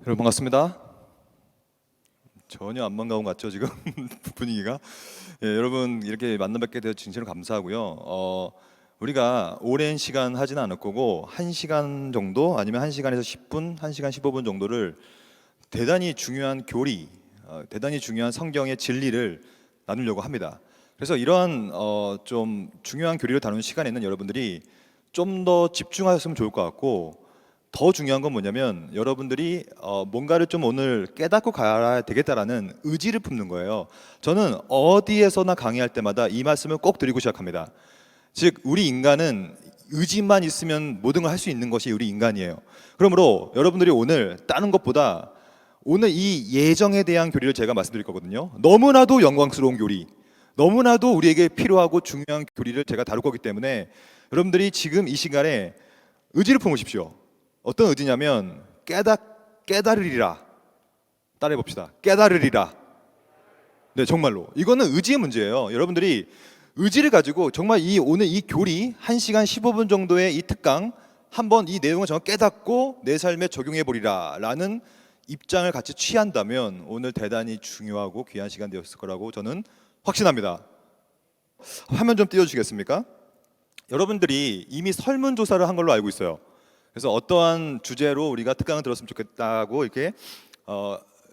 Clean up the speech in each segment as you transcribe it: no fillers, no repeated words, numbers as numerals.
여러분 반갑습니다. 전혀 안 반가운 것 같죠 지금 분위기가. 여러분 이렇게 만나 뵙게 되어 진심으로 감사하고요. 우리가 오랜 시간 하지는 않을 거고 1시간 정도 아니면 1시간에서 10분, 1시간 15분 정도를 대단히 중요한 교리, 대단히 중요한 성경의 진리를 나누려고 합니다. 그래서 이러한 좀 중요한 교리를 다루는 시간에는 여러분들이 좀 더 집중하셨으면 좋을 것 같고, 더 중요한 건 뭐냐면 여러분들이 뭔가를 좀 오늘 깨닫고 가야 되겠다라는 의지를 품는 거예요. 저는 어디에서나 강의할 때마다 이 말씀을 꼭 드리고 시작합니다. 즉 우리 인간은 의지만 있으면 모든 걸 할 수 있는 것이 우리 인간이에요. 그러므로 여러분들이 오늘 다른 것보다 오늘 이 예정에 대한 교리를 제가 말씀드릴 거거든요. 너무나도 영광스러운 교리, 너무나도 우리에게 필요하고 중요한 교리를 제가 다룰 거기 때문에 여러분들이 지금 이 시간에 의지를 품으십시오. 어떤 의지냐면 깨달으리라. 따라해 봅시다. 깨달으리라. 네, 정말로 이거는 의지의 문제예요. 여러분들이 의지를 가지고 정말 오늘 이 교리 1시간 15분 정도의 이 특강 한번 이 내용을 정말 깨닫고 내 삶에 적용해 보리라 라는 입장을 같이 취한다면 오늘 대단히 중요하고 귀한 시간 되었을 거라고 저는 확신합니다. 화면 좀 띄워주시겠습니까? 여러분들이 이미 설문조사를 한 걸로 알고 있어요. 그래서 어떠한 주제로 우리가 특강을 들었으면 좋겠다고 이렇게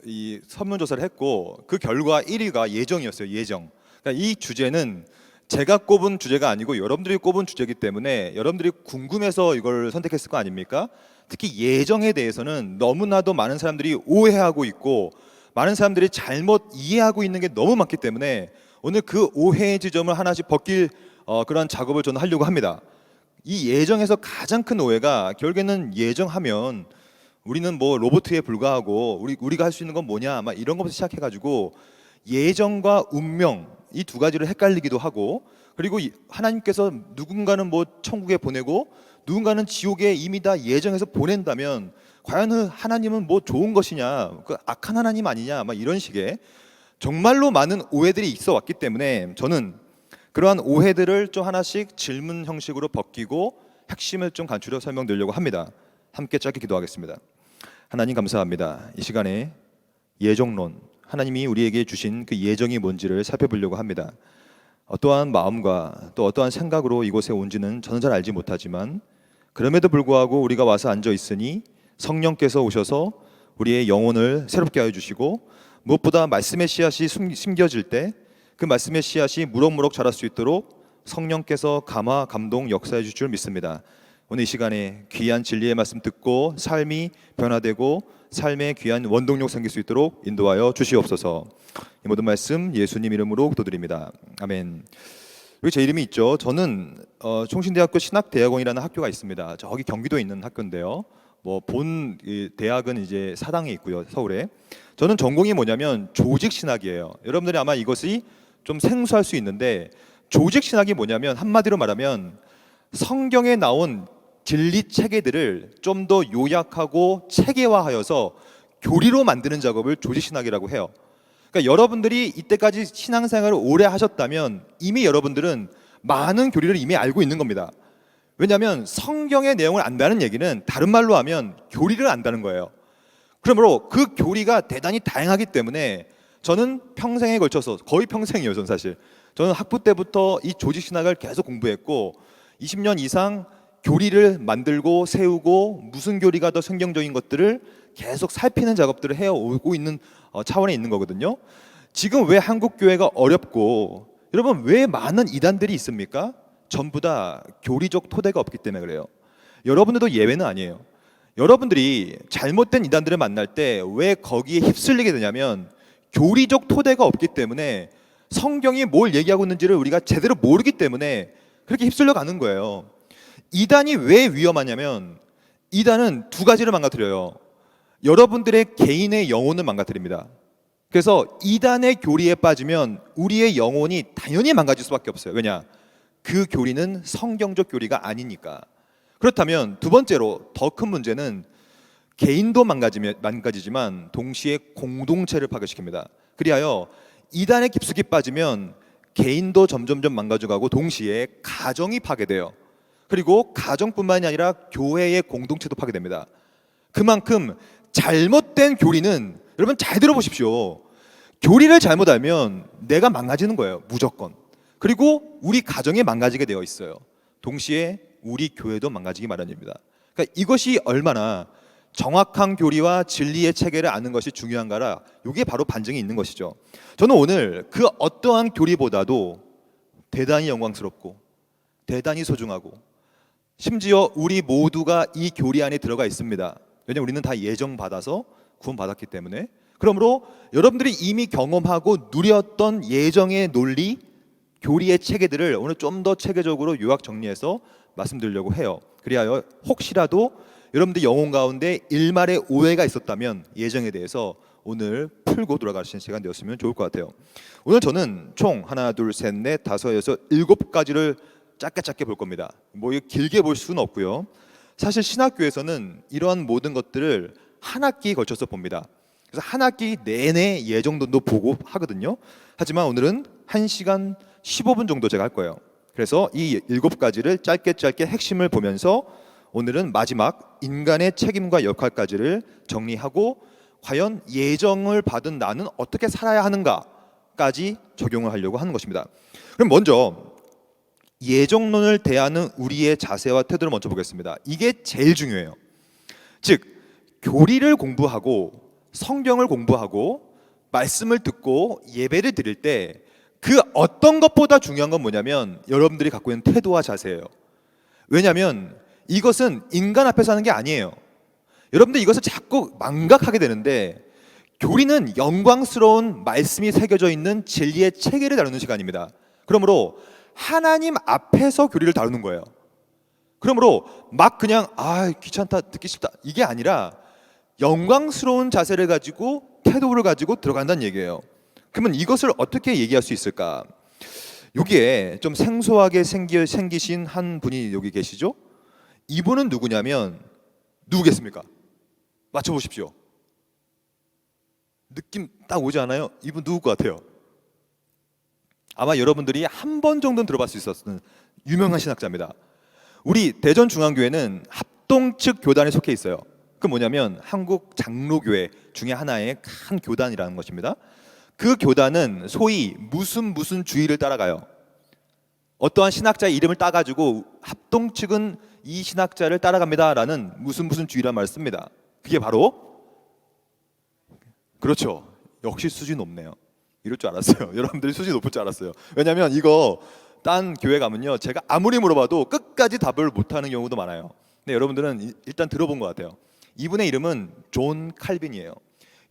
이 설문조사를 했고, 그 결과 1위가 예정이었어요. 예정. 그러니까 이 주제는 제가 꼽은 주제가 아니고 여러분들이 꼽은 주제이기 때문에 여러분들이 궁금해서 이걸 선택했을 거 아닙니까? 특히 예정에 대해서는 너무나도 많은 사람들이 오해하고 있고 많은 사람들이 잘못 이해하고 있는 게 너무 많기 때문에 오늘 그 오해의 지점을 하나씩 벗길 그런 작업을 저는 하려고 합니다. 이 예정에서 가장 큰 오해가 결국에는 예정하면 우리는 뭐 로봇에 불과하고 우리가 할 수 있는 건 뭐냐 막 이런 것부터 시작해가지고 예정과 운명 이 두 가지를 헷갈리기도 하고, 그리고 하나님께서 누군가는 뭐 천국에 보내고 누군가는 지옥에 이미 다 예정해서 보낸다면 과연 하나님은 뭐 좋은 것이냐, 그 악한 하나님 아니냐 막 이런 식의 정말로 많은 오해들이 있어 왔기 때문에 저는 그러한 오해들을 좀 하나씩 질문 형식으로 벗기고 핵심을 좀 간추려 설명드리려고 합니다. 함께 짧게 기도하겠습니다. 하나님 감사합니다. 이 시간에 예정론, 하나님이 우리에게 주신 그 예정이 뭔지를 살펴보려고 합니다. 어떠한 마음과 또 어떠한 생각으로 이곳에 온지는 저는 잘 알지 못하지만 그럼에도 불구하고 우리가 와서 앉아 있으니 성령께서 오셔서 우리의 영혼을 새롭게 하여 주시고, 무엇보다 말씀의 씨앗이 심겨질 때 그 말씀의 씨앗이 무럭무럭 자랄 수 있도록 성령께서 감화 감동 역사해 주실 줄 믿습니다. 오늘 이 시간에 귀한 진리의 말씀 듣고 삶이 변화되고 삶의 귀한 원동력 생길 수 있도록 인도하여 주시옵소서. 이 모든 말씀 예수님 이름으로 기도드립니다. 아멘. 여기 제 이름이 있죠. 저는 총신대학교 신학대학원이라는 학교가 있습니다. 저기 경기도에 있는 학교인데요. 뭐 본 대학은 이제 사당에 있고요, 서울에. 저는 전공이 뭐냐면 조직신학이에요. 여러분들이 아마 이것이 좀 생소할 수 있는데, 조직신학이 뭐냐면 한마디로 말하면 성경에 나온 진리 체계들을 좀 더 요약하고 체계화하여서 교리로 만드는 작업을 조직신학이라고 해요. 그러니까 여러분들이 이때까지 신앙생활을 오래 하셨다면 이미 여러분들은 많은 교리를 이미 알고 있는 겁니다. 왜냐하면 성경의 내용을 안다는 얘기는 다른 말로 하면 교리를 안다는 거예요. 그러므로 그 교리가 대단히 다양하기 때문에 저는 평생에 걸쳐서, 거의 평생이에요. 저는 사실 저는 학부 때부터 이 조직신학을 계속 공부했고 20년 이상 교리를 만들고 세우고 무슨 교리가 더 성경적인 것들을 계속 살피는 작업들을 해오고 있는 차원에 있는 거거든요. 지금 왜 한국 교회가 어렵고 여러분 왜 많은 이단들이 있습니까? 전부 다 교리적 토대가 없기 때문에 그래요. 여러분들도 예외는 아니에요. 여러분들이 잘못된 이단들을 만날 때 왜 거기에 휩쓸리게 되냐면 교리적 토대가 없기 때문에 성경이 뭘 얘기하고 있는지를 우리가 제대로 모르기 때문에 그렇게 휩쓸려 가는 거예요. 이단이 왜 위험하냐면 이단은 두 가지를 망가뜨려요. 여러분들의 개인의 영혼을 망가뜨립니다. 그래서 이단의 교리에 빠지면 우리의 영혼이 당연히 망가질 수밖에 없어요. 왜냐? 그 교리는 성경적 교리가 아니니까. 그렇다면 두 번째로 더 큰 문제는 개인도 망가지지만 동시에 공동체를 파괴시킵니다. 그리하여 이단에 깊숙이 빠지면 개인도 점점점 망가져가고 동시에 가정이 파괴돼요. 그리고 가정뿐만이 아니라 교회의 공동체도 파괴됩니다. 그만큼 잘못된 교리는, 여러분 잘 들어보십시오. 교리를 잘못 알면 내가 망가지는 거예요, 무조건. 그리고 우리 가정이 망가지게 되어 있어요. 동시에 우리 교회도 망가지기 마련입니다. 그러니까 이것이 얼마나 정확한 교리와 진리의 체계를 아는 것이 중요한가라, 이게 바로 반증이 있는 것이죠. 저는 오늘 그 어떠한 교리보다도 대단히 영광스럽고 대단히 소중하고, 심지어 우리 모두가 이 교리 안에 들어가 있습니다. 왜냐하면 우리는 다 예정받아서 구원받았기 때문에. 그러므로 여러분들이 이미 경험하고 누렸던 예정의 논리, 교리의 체계들을 오늘 좀 더 체계적으로 요약 정리해서 말씀드리려고 해요. 그리하여 혹시라도 여러분들 영혼 가운데 일말의 오해가 있었다면 예정에 대해서 오늘 풀고 돌아가시는 시간 되었으면 좋을 것 같아요. 오늘 저는 총 하나, 둘, 셋, 넷, 다섯, 여섯, 7가지를 짧게 볼 겁니다. 뭐 길게 볼 수는 없고요. 사실 신학교에서는 이러한 모든 것들을 한 학기에 걸쳐서 봅니다. 그래서 한 학기 내내 예정론도 보고 하거든요. 하지만 오늘은 1시간 15분 정도 제가 할 거예요. 그래서 이 7가지를 짧게 핵심을 보면서 오늘은 마지막 인간의 책임과 역할까지를 정리하고, 과연 예정을 받은 나는 어떻게 살아야 하는가까지 적용을 하려고 하는 것입니다. 그럼 먼저 예정론을 대하는 우리의 자세와 태도를 먼저 보겠습니다. 이게 제일 중요해요. 즉, 교리를 공부하고 성경을 공부하고 말씀을 듣고 예배를 드릴 때 그 어떤 것보다 중요한 건 뭐냐면 여러분들이 갖고 있는 태도와 자세예요. 왜냐하면 이것은 인간 앞에서 하는 게 아니에요. 여러분들 이것을 자꾸 망각하게 되는데, 교리는 영광스러운 말씀이 새겨져 있는 진리의 체계를 다루는 시간입니다. 그러므로 하나님 앞에서 교리를 다루는 거예요. 그러므로 막 그냥 귀찮다, 듣기 싫다, 이게 아니라 영광스러운 자세를 가지고 태도를 가지고 들어간다는 얘기예요. 그러면 이것을 어떻게 얘기할 수 있을까? 여기에 좀 생소하게 생기신 한 분이 여기 계시죠? 이분은 누구냐면 누구겠습니까? 맞춰보십시오. 느낌 딱 오지 않아요? 이분 누구 것 같아요? 아마 여러분들이 한 번 정도는 들어봤을 수 있었는 유명한 신학자입니다. 우리 대전중앙교회는 합동측 교단에 속해 있어요. 그 뭐냐면 한국 장로교회 중에 하나의 큰 교단이라는 것입니다. 그 교단은 소위 무슨 주의를 따라가요. 어떠한 신학자의 이름을 따가지고 합동측은 이 신학자를 따라갑니다라는 무슨 주의란 말을 씁니다. 그게 바로, 그렇죠, 역시 수준이 높네요. 이럴 줄 알았어요. 여러분들이 수준이 높을 줄 알았어요. 왜냐하면 이거 딴 교회 가면요, 제가 아무리 물어봐도 끝까지 답을 못하는 경우도 많아요. 근데 여러분들은 일단 들어본 것 같아요. 이분의 이름은 존 칼빈이에요.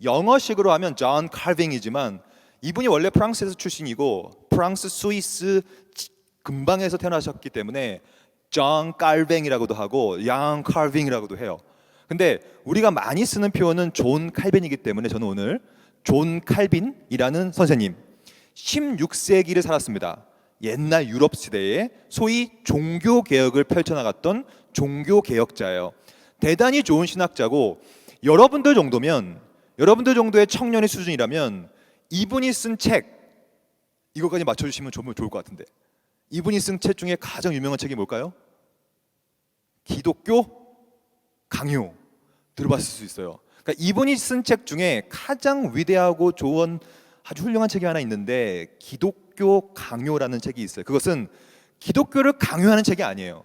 영어식으로 하면 존 칼빈이지만 이분이 원래 프랑스에서 출신이고 프랑스 스위스 근방에서 태어나셨기 때문에 존 칼뱅이라고도 하고 양 칼빙이라고도 해요. 근데 우리가 많이 쓰는 표현은 존 칼빈이기 때문에 저는 오늘 존 칼빈이라는 선생님, 16세기를 살았습니다. 옛날 유럽 시대에 소위 종교 개혁을 펼쳐나갔던 종교 개혁자예요. 대단히 좋은 신학자고, 여러분들 정도의 청년의 수준이라면 이분이 쓴 책, 이거까지 맞춰주시면 좋을 것 같은데, 이분이 쓴 책 중에 가장 유명한 책이 뭘까요? 기독교 강요. 들어봤을 수 있어요. 그러니까 이분이 쓴 책 중에 가장 위대하고 좋은 아주 훌륭한 책이 하나 있는데 기독교 강요라는 책이 있어요. 그것은 기독교를 강요하는 책이 아니에요.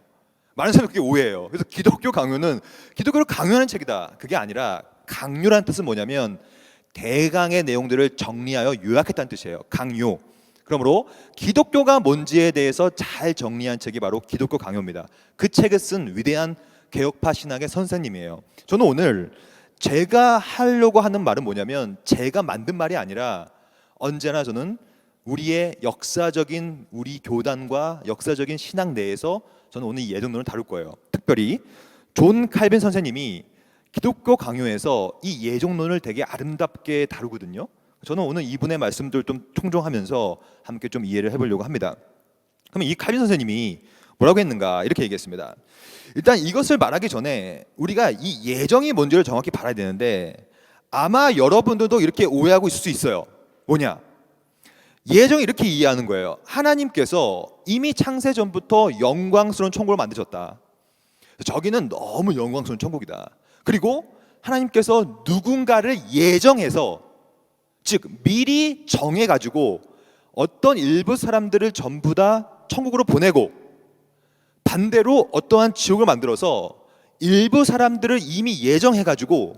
많은 사람이 그게 오해해요. 그래서 기독교 강요는 기독교를 강요하는 책이다, 그게 아니라 강요라는 뜻은 뭐냐면 대강의 내용들을 정리하여 요약했다는 뜻이에요. 강요. 그러므로 기독교가 뭔지에 대해서 잘 정리한 책이 바로 기독교 강요입니다. 그 책을 쓴 위대한 개혁파 신학의 선생님이에요. 저는 오늘 제가 하려고 하는 말은 뭐냐면 제가 만든 말이 아니라 언제나 저는 우리의 역사적인 우리 교단과 역사적인 신학 내에서 저는 오늘 이 예정론을 다룰 거예요. 특별히 존 칼빈 선생님이 기독교 강요에서 이 예정론을 되게 아름답게 다루거든요. 저는 오늘 이분의 말씀들 좀 총정하면서 함께 좀 이해를 해보려고 합니다. 그러면 이 칼빈 선생님이 뭐라고 했는가, 이렇게 얘기했습니다. 일단 이것을 말하기 전에 우리가 이 예정이 뭔지를 정확히 봐야 되는데, 아마 여러분들도 이렇게 오해하고 있을 수 있어요. 뭐냐? 예정이 이렇게 이해하는 거예요. 하나님께서 이미 창세 전부터 영광스러운 천국을 만드셨다. 저기는 너무 영광스러운 천국이다. 그리고 하나님께서 누군가를 예정해서, 즉 미리 정해가지고 어떤 일부 사람들을 전부 다 천국으로 보내고 반대로 어떠한 지옥을 만들어서 일부 사람들을 이미 예정해가지고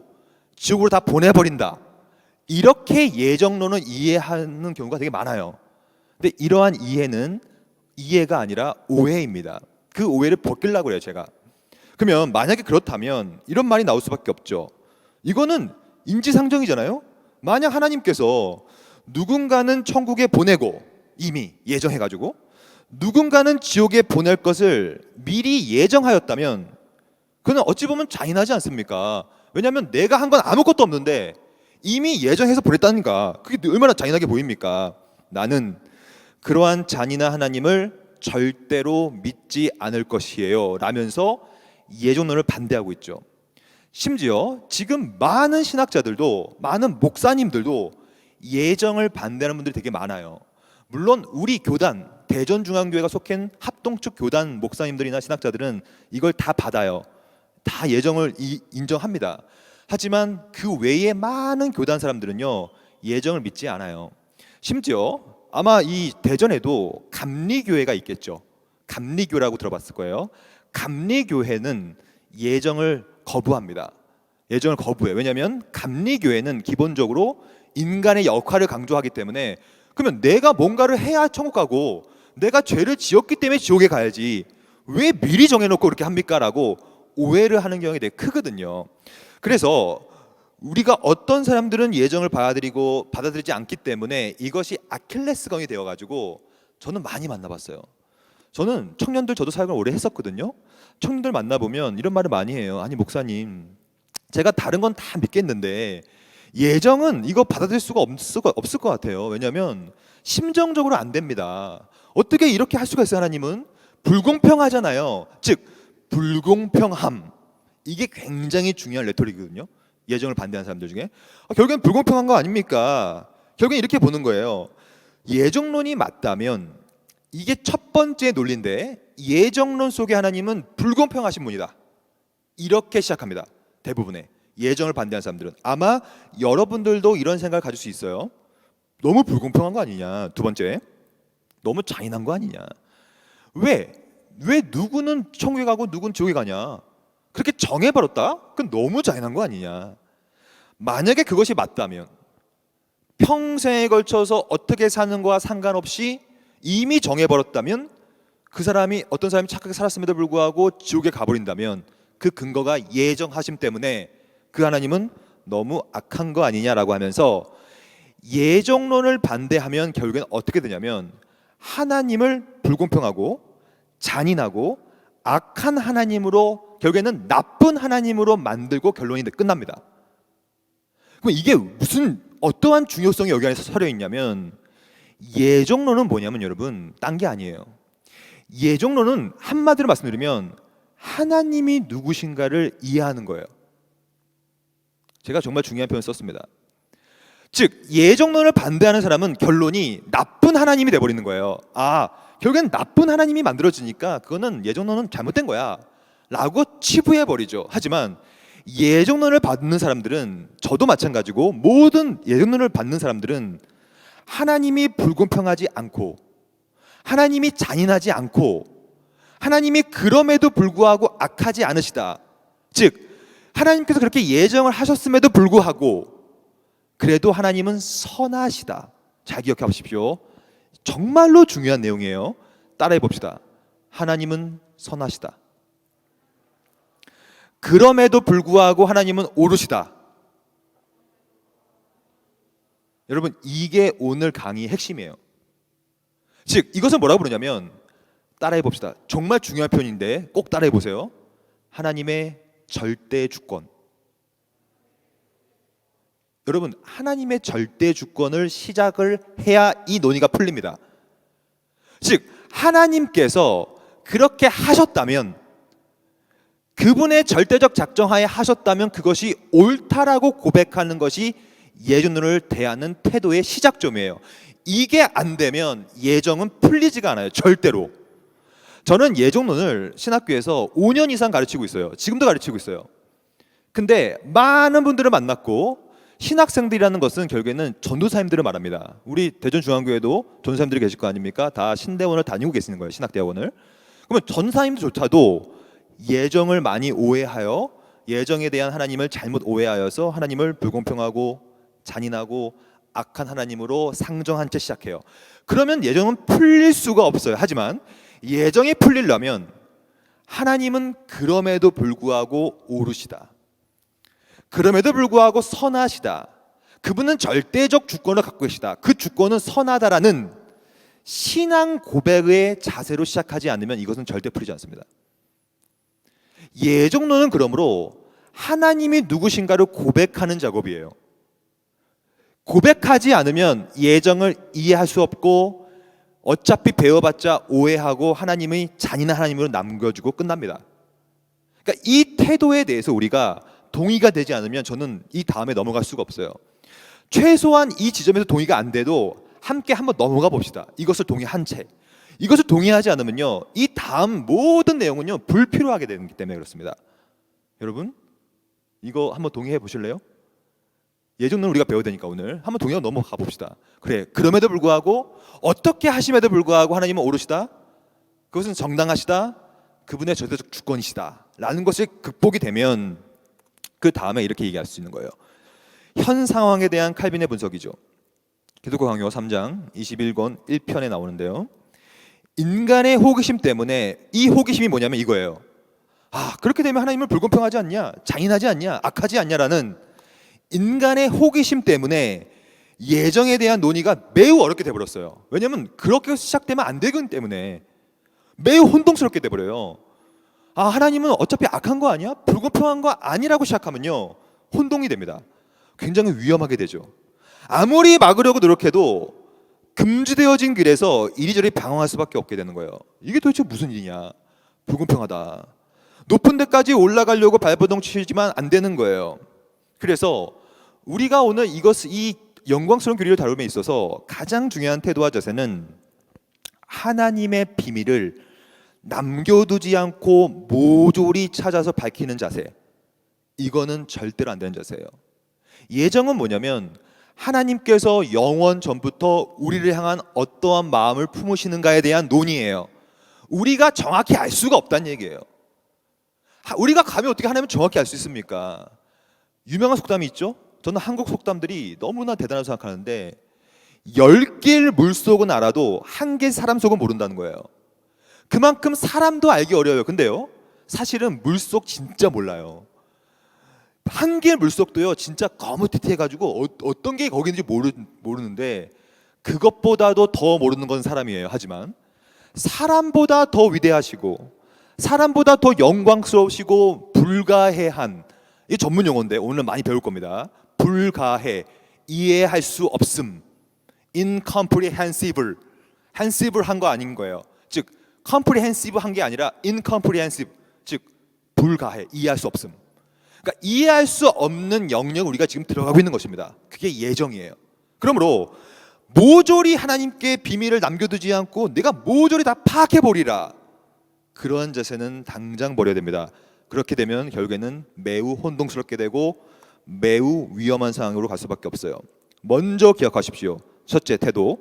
지옥으로 다 보내버린다. 이렇게 예정론을 이해하는 경우가 되게 많아요. 근데 이러한 이해는 이해가 아니라 오해입니다. 그 오해를 벗기려고 해요, 제가. 그러면 만약에 그렇다면 이런 말이 나올 수밖에 없죠. 이거는 인지상정이잖아요. 만약 하나님께서 누군가는 천국에 보내고 이미 예정해가지고 누군가는 지옥에 보낼 것을 미리 예정하였다면 그는 어찌 보면 잔인하지 않습니까? 왜냐하면 내가 한 건 아무것도 없는데 이미 예정해서 보냈다니까. 그게 얼마나 잔인하게 보입니까? 나는 그러한 잔인한 하나님을 절대로 믿지 않을 것이에요 라면서 예정론을 반대하고 있죠. 심지어 지금 많은 신학자들도, 많은 목사님들도 예정을 반대하는 분들이 되게 많아요. 물론 우리 교단, 대전중앙교회가 속한 합동측 교단 목사님들이나 신학자들은 이걸 다 받아요. 다 예정을 인정합니다. 하지만 그 외에 많은 교단 사람들은요, 예정을 믿지 않아요. 심지어 아마 이 대전에도 감리교회가 있겠죠. 감리교라고 들어봤을 거예요. 감리교회는 예정을 거부합니다. 예정을 거부해요. 왜냐하면 감리교회는 기본적으로 인간의 역할을 강조하기 때문에, 그러면 내가 뭔가를 해야 천국 가고 내가 죄를 지었기 때문에 지옥에 가야지 왜 미리 정해놓고 그렇게 합니까? 라고 오해를 하는 경우가 되게 크거든요. 그래서 우리가 어떤 사람들은 예정을 받아들이지 않기 때문에 이것이 아킬레스건이 되어가지고 저는 많이 만나봤어요. 저는 청년들, 저도 사역을 오래 했었거든요. 청년들 만나보면 이런 말을 많이 해요. 아니 목사님, 제가 다른 건 다 믿겠는데 예정은 이거 받아들일 수가 없을 것 같아요. 왜냐하면 심정적으로 안 됩니다. 어떻게 이렇게 할 수가 있어요? 하나님은 불공평하잖아요. 즉 불공평함, 이게 굉장히 중요한 레토릭이거든요. 예정을 반대하는 사람들 중에 결국엔 불공평한 거 아닙니까? 결국엔 이렇게 보는 거예요. 예정론이 맞다면 이게 첫 번째 논리인데, 예정론 속의 하나님은 불공평하신 분이다. 이렇게 시작합니다. 대부분의 예정을 반대하는 사람들은. 아마 여러분들도 이런 생각을 가질 수 있어요. 너무 불공평한 거 아니냐. 두 번째, 너무 잔인한 거 아니냐. 왜 누구는 천국에 가고 누구는 지옥에 가냐. 그렇게 정해버렸다? 그건 너무 잔인한 거 아니냐. 만약에 그것이 맞다면 평생에 걸쳐서 어떻게 사는 거와 상관없이 이미 정해버렸다면, 그 사람이 어떤 사람이 착하게 살았음에도 불구하고 지옥에 가버린다면 그 근거가 예정하심 때문에 그 하나님은 너무 악한 거 아니냐라고 하면서 예정론을 반대하면 결국엔 어떻게 되냐면 하나님을 불공평하고 잔인하고 악한 하나님으로, 결국에는 나쁜 하나님으로 만들고 결론이 끝납니다. 그럼 이게 무슨 어떠한 중요성이 여기 안에서 서려 있냐면, 예정론은 뭐냐면 여러분, 딴 게 아니에요. 예정론은 한마디로 말씀드리면 하나님이 누구신가를 이해하는 거예요. 제가 정말 중요한 표현을 썼습니다. 즉 예정론을 반대하는 사람은 결론이 나쁜 하나님이 돼버리는 거예요. 결국엔 나쁜 하나님이 만들어지니까 그거는 예정론은 잘못된 거야 라고 치부해버리죠. 하지만 예정론을 받는 사람들은, 저도 마찬가지고 모든 예정론을 받는 사람들은 하나님이 불공평하지 않고 하나님이 잔인하지 않고 하나님이 그럼에도 불구하고 악하지 않으시다. 즉 하나님께서 그렇게 예정을 하셨음에도 불구하고 그래도 하나님은 선하시다. 잘 기억해 보십시오. 정말로 중요한 내용이에요. 따라해 봅시다. 하나님은 선하시다. 그럼에도 불구하고 하나님은 옳으시다. 여러분, 이게 오늘 강의의 핵심이에요. 즉 이것을 뭐라고 부르냐면, 따라해 봅시다. 정말 중요한 표현인데 꼭 따라해 보세요. 하나님의 절대 주권. 여러분, 하나님의 절대 주권을 시작을 해야 이 논의가 풀립니다. 즉 하나님께서 그렇게 하셨다면, 그분의 절대적 작정하에 하셨다면 그것이 옳다라고 고백하는 것이 예정론을 대하는 태도의 시작점이에요. 이게 안 되면 예정은 풀리지가 않아요. 절대로. 저는 예정론을 신학교에서 5년 이상 가르치고 있어요. 지금도 가르치고 있어요. 근데 많은 분들을 만났고 신학생들이라는 것은 결국에는 전도사님들을 말합니다. 우리 대전중앙교회도 전도사님들이 계실 거 아닙니까? 다 신대원을 다니고 계시는 거예요. 신학대학원을. 그러면 전사님들조차도 예정을 많이 오해하여 예정에 대한 하나님을 잘못 오해하여서 하나님을 불공평하고 잔인하고 악한 하나님으로 상정한 채 시작해요. 그러면 예정은 풀릴 수가 없어요. 하지만 예정이 풀리려면 하나님은 그럼에도 불구하고 옳으시다. 그럼에도 불구하고 선하시다. 그분은 절대적 주권을 갖고 계시다. 그 주권은 선하다라는 신앙 고백의 자세로 시작하지 않으면 이것은 절대 풀리지 않습니다. 예정론은 그러므로 하나님이 누구신가를 고백하는 작업이에요. 고백하지 않으면 예정을 이해할 수 없고 어차피 배워봤자 오해하고 하나님의 잔인한 하나님으로 남겨주고 끝납니다. 그러니까 이 태도에 대해서 우리가 동의가 되지 않으면 저는 이 다음에 넘어갈 수가 없어요. 최소한 이 지점에서 동의가 안 돼도 함께 한번 넘어가 봅시다. 이것을 동의한 채. 이것을 동의하지 않으면요, 이 다음 모든 내용은요 불필요하게 되기 때문에 그렇습니다. 여러분, 이거 한번 동의해 보실래요? 예정론은 우리가 배워야 되니까 오늘 한번 동의하고 넘어가 봅시다. 그래, 그럼에도 불구하고 어떻게 하심에도 불구하고 하나님은 옳으시다. 그것은 정당하시다. 그분의 절대적 주권이시다 라는 것이 극복이 되면 그 다음에 이렇게 얘기할 수 있는 거예요. 현 상황에 대한 칼빈의 분석이죠. 기독교 강요 3장 21권 1편에 나오는데요, 인간의 호기심 때문에, 이 호기심이 뭐냐면 이거예요. 그렇게 되면 하나님을 불공평하지 않냐, 잔인하지 않냐, 악하지 않냐라는 인간의 호기심 때문에 예정에 대한 논의가 매우 어렵게 돼버렸어요. 왜냐하면 그렇게 시작되면 안 되기 때문에 매우 혼동스럽게 돼버려요. 하나님은 어차피 악한 거 아니야? 불공평한 거 아니라고 시작하면요 혼동이 됩니다. 굉장히 위험하게 되죠. 아무리 막으려고 노력해도 금지되어진 길에서 이리저리 방황할 수밖에 없게 되는 거예요. 이게 도대체 무슨 일이냐? 불공평하다. 높은 데까지 올라가려고 발버둥 치지만 안 되는 거예요. 그래서 우리가 오늘 이 영광스러운 교리를 다룸에 있어서 가장 중요한 태도와 자세는 하나님의 비밀을 남겨두지 않고 모조리 찾아서 밝히는 자세. 이거는 절대로 안 되는 자세예요. 예정은 뭐냐면 하나님께서 영원 전부터 우리를 향한 어떠한 마음을 품으시는가에 대한 논의예요. 우리가 정확히 알 수가 없다는 얘기예요. 우리가 감히 어떻게 하나님을 정확히 알 수 있습니까? 유명한 속담이 있죠. 저는 한국 속담들이 너무나 대단하다고 생각하는데 10개의 물속은 알아도 1개 사람 속은 모른다는 거예요. 그만큼 사람도 알기 어려워요. 근데요, 사실은 물속 진짜 몰라요. 1개의 물속도요 진짜 거무튀튀해가지고 어떤 게 거기 있는지 모르는데 그것보다도 더 모르는 건 사람이에요. 하지만 사람보다 더 위대하시고 사람보다 더 영광스러우시고 불가해한, 이 전문 용어인데 오늘 많이 배울 겁니다. 불가해, 이해할 수 없음, incomprehensible, hensible 한 거 아닌 거예요. 즉 comprehensive 한 게 아니라 incomprehensive, 즉 불가해, 이해할 수 없음. 그러니까 이해할 수 없는 영역을 우리가 지금 들어가고 있는 것입니다. 그게 예정이에요. 그러므로 모조리 하나님께 비밀을 남겨두지 않고 내가 모조리 다 파악해보리라, 그러한 자세는 당장 버려야 됩니다. 그렇게 되면 결국에는 매우 혼동스럽게 되고 매우 위험한 상황으로 갈 수밖에 없어요. 먼저 기억하십시오. 첫째 태도,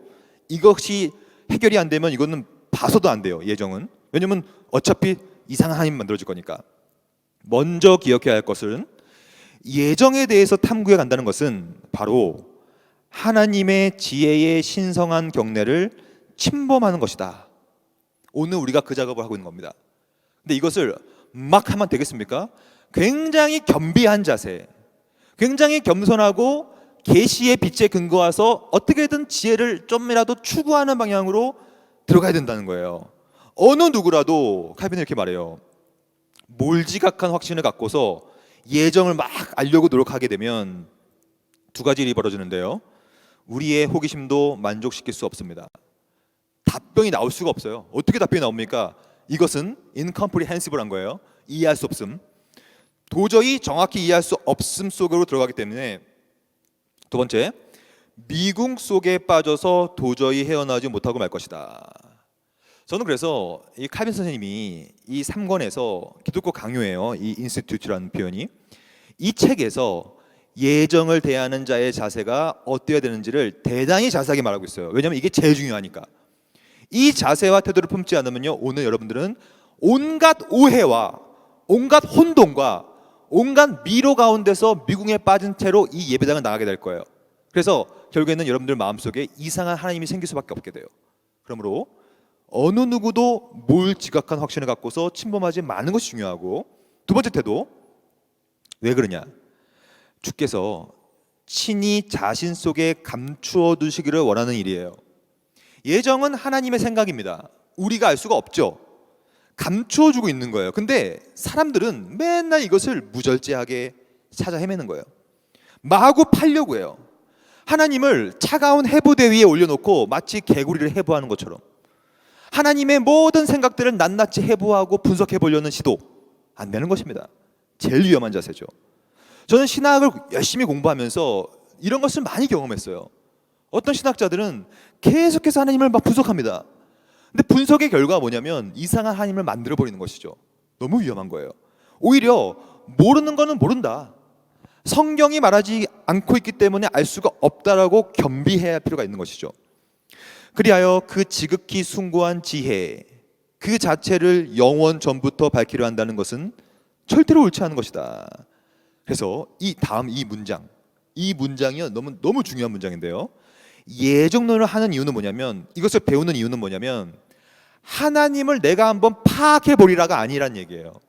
이것이 해결이 안 되면 이거는 봐서도 안 돼요. 예정은. 왜냐면 어차피 이상한 하나님 만들어질 거니까. 먼저 기억해야 할 것은, 예정에 대해서 탐구해 간다는 것은 바로 하나님의 지혜의 신성한 경례를 침범하는 것이다. 오늘 우리가 그 작업을 하고 있는 겁니다. 근데 이것을 막 하면 되겠습니까? 굉장히 겸비한 자세, 굉장히 겸손하고 계시의 빛에 근거해서 어떻게든 지혜를 좀이라도 추구하는 방향으로 들어가야 된다는 거예요. 어느 누구라도 칼빈은 이렇게 말해요. 몰지각한 확신을 갖고서 예정을 막 알려고 노력하게 되면 두 가지 일이 벌어지는데요, 우리의 호기심도 만족시킬 수 없습니다. 답변이 나올 수가 없어요. 어떻게 답변이 나옵니까? 이것은 incomprehensible한 거예요. 이해할 수 없음, 도저히 정확히 이해할 수 없음 속으로 들어가기 때문에. 두 번째, 미궁 속에 빠져서 도저히 헤어나오지 못하고 말 것이다. 저는 그래서 이 칼빈 선생님이 이 3권에서 기독교 강요예요. 이 인스티튜트라는 표현이 이 책에서 예정을 대하는 자의 자세가 어때야 되는지를 대단히 자세하게 말하고 있어요. 왜냐하면 이게 제일 중요하니까. 이 자세와 태도를 품지 않으면요, 오늘 여러분들은 온갖 오해와 온갖 혼동과 온갖 미로 가운데서 미궁에 빠진 채로 이 예배당을 나가게 될 거예요. 그래서 결국에는 여러분들 마음속에 이상한 하나님이 생길 수밖에 없게 돼요. 그러므로 어느 누구도 몰지각한 확신을 갖고서 침범하지 않는 것이 중요하고, 두 번째 태도, 왜 그러냐? 주께서 친히 자신 속에 감추어 두시기를 원하는 일이에요. 예정은 하나님의 생각입니다. 우리가 알 수가 없죠. 감추어 주고 있는 거예요. 근데 사람들은 맨날 이것을 무절제하게 찾아 헤매는 거예요. 마구 팔려고 해요. 하나님을 차가운 해부대 위에 올려놓고 마치 개구리를 해부하는 것처럼 하나님의 모든 생각들을 낱낱이 해부하고 분석해 보려는 시도, 안 되는 것입니다. 제일 위험한 자세죠. 저는 신학을 열심히 공부하면서 이런 것을 많이 경험했어요. 어떤 신학자들은 계속해서 하나님을 막 분석합니다. 근데 분석의 결과가 뭐냐면 이상한 하나님을 만들어 버리는 것이죠. 너무 위험한 거예요. 오히려 모르는 거는 모른다, 성경이 말하지 않고 있기 때문에 알 수가 없다라고 겸비해야 할 필요가 있는 것이죠. 그리하여 그 지극히 숭고한 지혜 그 자체를 영원 전부터 밝히려 한다는 것은 절대로 옳지 않은 것이다. 그래서 이 다음 이 문장이요, 너무 중요한 문장인데요. 예정론을 하는 이유는 뭐냐면, 이것을 배우는 이유는 뭐냐면 하나님을 내가 한번 파악해 보리라가 아니란 얘기예요.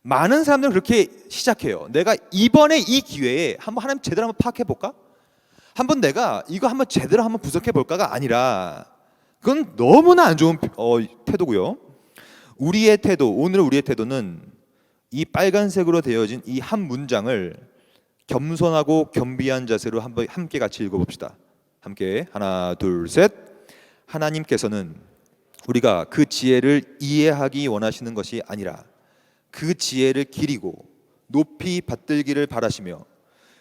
많은 사람들은 그렇게 시작해요. 내가 이번에 이 기회에 한번 하나님 제대로 한번 파악해 볼까? 한번 내가 이거 한번 제대로 한번 분석해 볼까가 아니라, 그건 너무나 안 좋은 태도고요. 우리의 태도, 오늘 우리의 태도는 이 빨간색으로 되어진 이 한 문장을 겸손하고 겸비한 자세로 한번 함께 같이 읽어봅시다. 함께 하나 둘 셋. 하나님께서는 우리가 그 지혜를 이해하기 원하시는 것이 아니라 그 지혜를 기리고 높이 받들기를 바라시며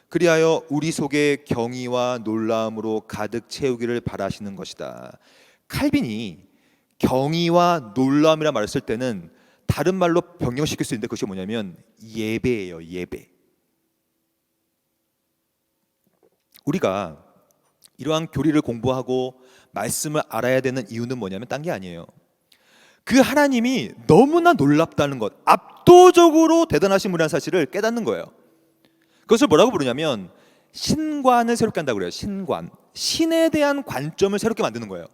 그리하여 우리 속에 경의와 놀라움으로 가득 채우기를 바라시는 것이다. 칼빈이 경의와 놀라움이라 말을 쓸 때는 다른 말로 변경시킬 수 있는데 그것이 뭐냐면 예배예요. 예배. 우리가 이러한 교리를 공부하고 말씀을 알아야 되는 이유는 뭐냐면 딴 게 아니에요. 그 하나님이 너무나 놀랍다는 것, 압도적으로 대단하신 분이라는 사실을 깨닫는 거예요. 그것을 뭐라고 부르냐면 신관을 새롭게 한다고 그래요. 신관, 신에 대한 관점을 새롭게 만드는 거예요.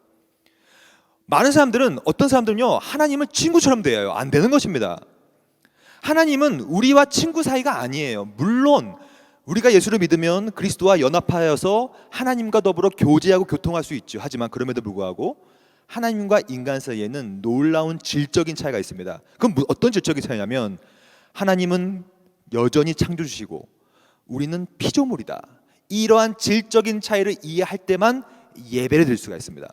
많은 사람들은, 어떤 사람들은요, 하나님을 친구처럼 대해요. 안 되는 것입니다. 하나님은 우리와 친구 사이가 아니에요. 물론 우리가 예수를 믿으면 그리스도와 연합하여서 하나님과 더불어 교제하고 교통할 수 있죠. 하지만 그럼에도 불구하고 하나님과 인간 사이에는 놀라운 질적인 차이가 있습니다. 그럼 어떤 질적인 차이냐면, 하나님은 여전히 창조주시고 우리는 피조물이다. 이러한 질적인 차이를 이해할 때만 예배를 드릴 수가 있습니다.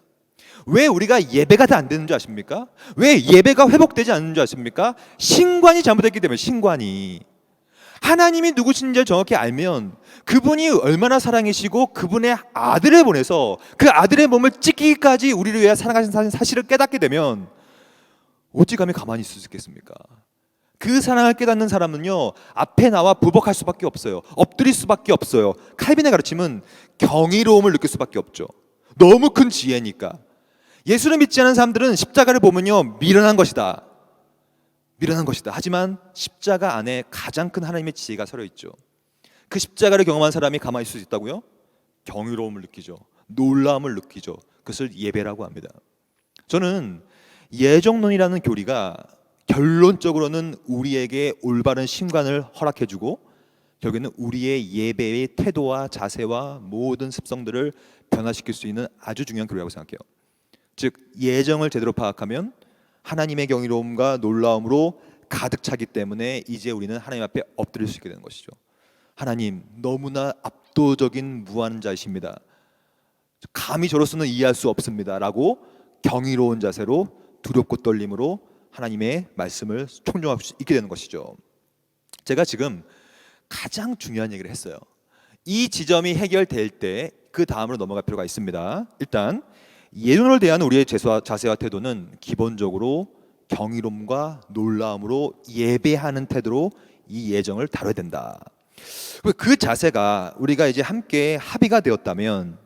왜 우리가 예배가 다 안 되는 줄 아십니까? 왜 예배가 회복되지 않는 줄 아십니까? 신관이 잘못됐기 때문에. 신관이, 하나님이 누구신지를 정확히 알면 그분이 얼마나 사랑이시고 그분의 아들을 보내서 그 아들의 몸을 찢기기까지 우리를 위해 사랑하신 사실을 깨닫게 되면 어찌 감히 가만히 있을 수 있겠습니까? 그 사랑을 깨닫는 사람은요, 앞에 나와 부복할 수밖에 없어요. 엎드릴 수밖에 없어요. 칼빈의 가르침은 경이로움을 느낄 수밖에 없죠. 너무 큰 지혜니까. 예수를 믿지 않은 사람들은 십자가를 보면요, 미련한 것이다. 미련한 것이다. 하지만 십자가 안에 가장 큰 하나님의 지혜가 서려 있죠. 그 십자가를 경험한 사람이 가만히 있을 수 있다고요? 경이로움을 느끼죠. 놀라움을 느끼죠. 그것을 예배라고 합니다. 저는 예정론이라는 교리가 결론적으로는 우리에게 올바른 신관을 허락해주고 결국에는 우리의 예배의 태도와 자세와 모든 습성들을 변화시킬 수 있는 아주 중요한 교리라고 생각해요. 즉, 예정을 제대로 파악하면 하나님의 경이로움과 놀라움으로 가득 차기 때문에 이제 우리는 하나님 앞에 엎드릴 수 있게 되는 것이죠. 하나님, 너무나 압도적인 무한자이십니다. 감히 저로서는 이해할 수 없습니다 라고 경이로운 자세로 두렵고 떨림으로 하나님의 말씀을 청종할 수 있게 되는 것이죠. 제가 지금 가장 중요한 얘기를 했어요. 이 지점이 해결될 때 그 다음으로 넘어갈 필요가 있습니다. 일단 예정론을 대한 우리의 자세와 태도는 기본적으로 경이로움과 놀라움으로 예배하는 태도로 이 예정을 다뤄야 된다. 그 자세가 우리가 이제 함께 합의가 되었다면,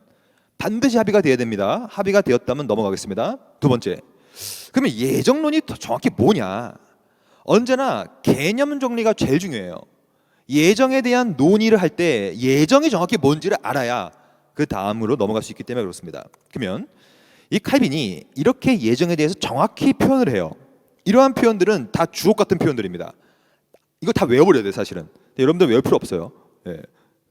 반드시 합의가 되어야 됩니다. 합의가 되었다면 넘어가겠습니다. 두 번째, 그러면 예정론이 정확히 뭐냐? 언제나 개념 정리가 제일 중요해요. 예정에 대한 논의를 할 때 예정이 정확히 뭔지를 알아야 그 다음으로 넘어갈 수 있기 때문에 그렇습니다. 그러면 이 칼빈이 이렇게 예정에 대해서 정확히 표현을 해요. 이러한 표현들은 다 주옥 같은 표현들입니다. 이거 다 외워버려야 돼요, 사실은. 근데 여러분들 외울 필요 없어요. 예.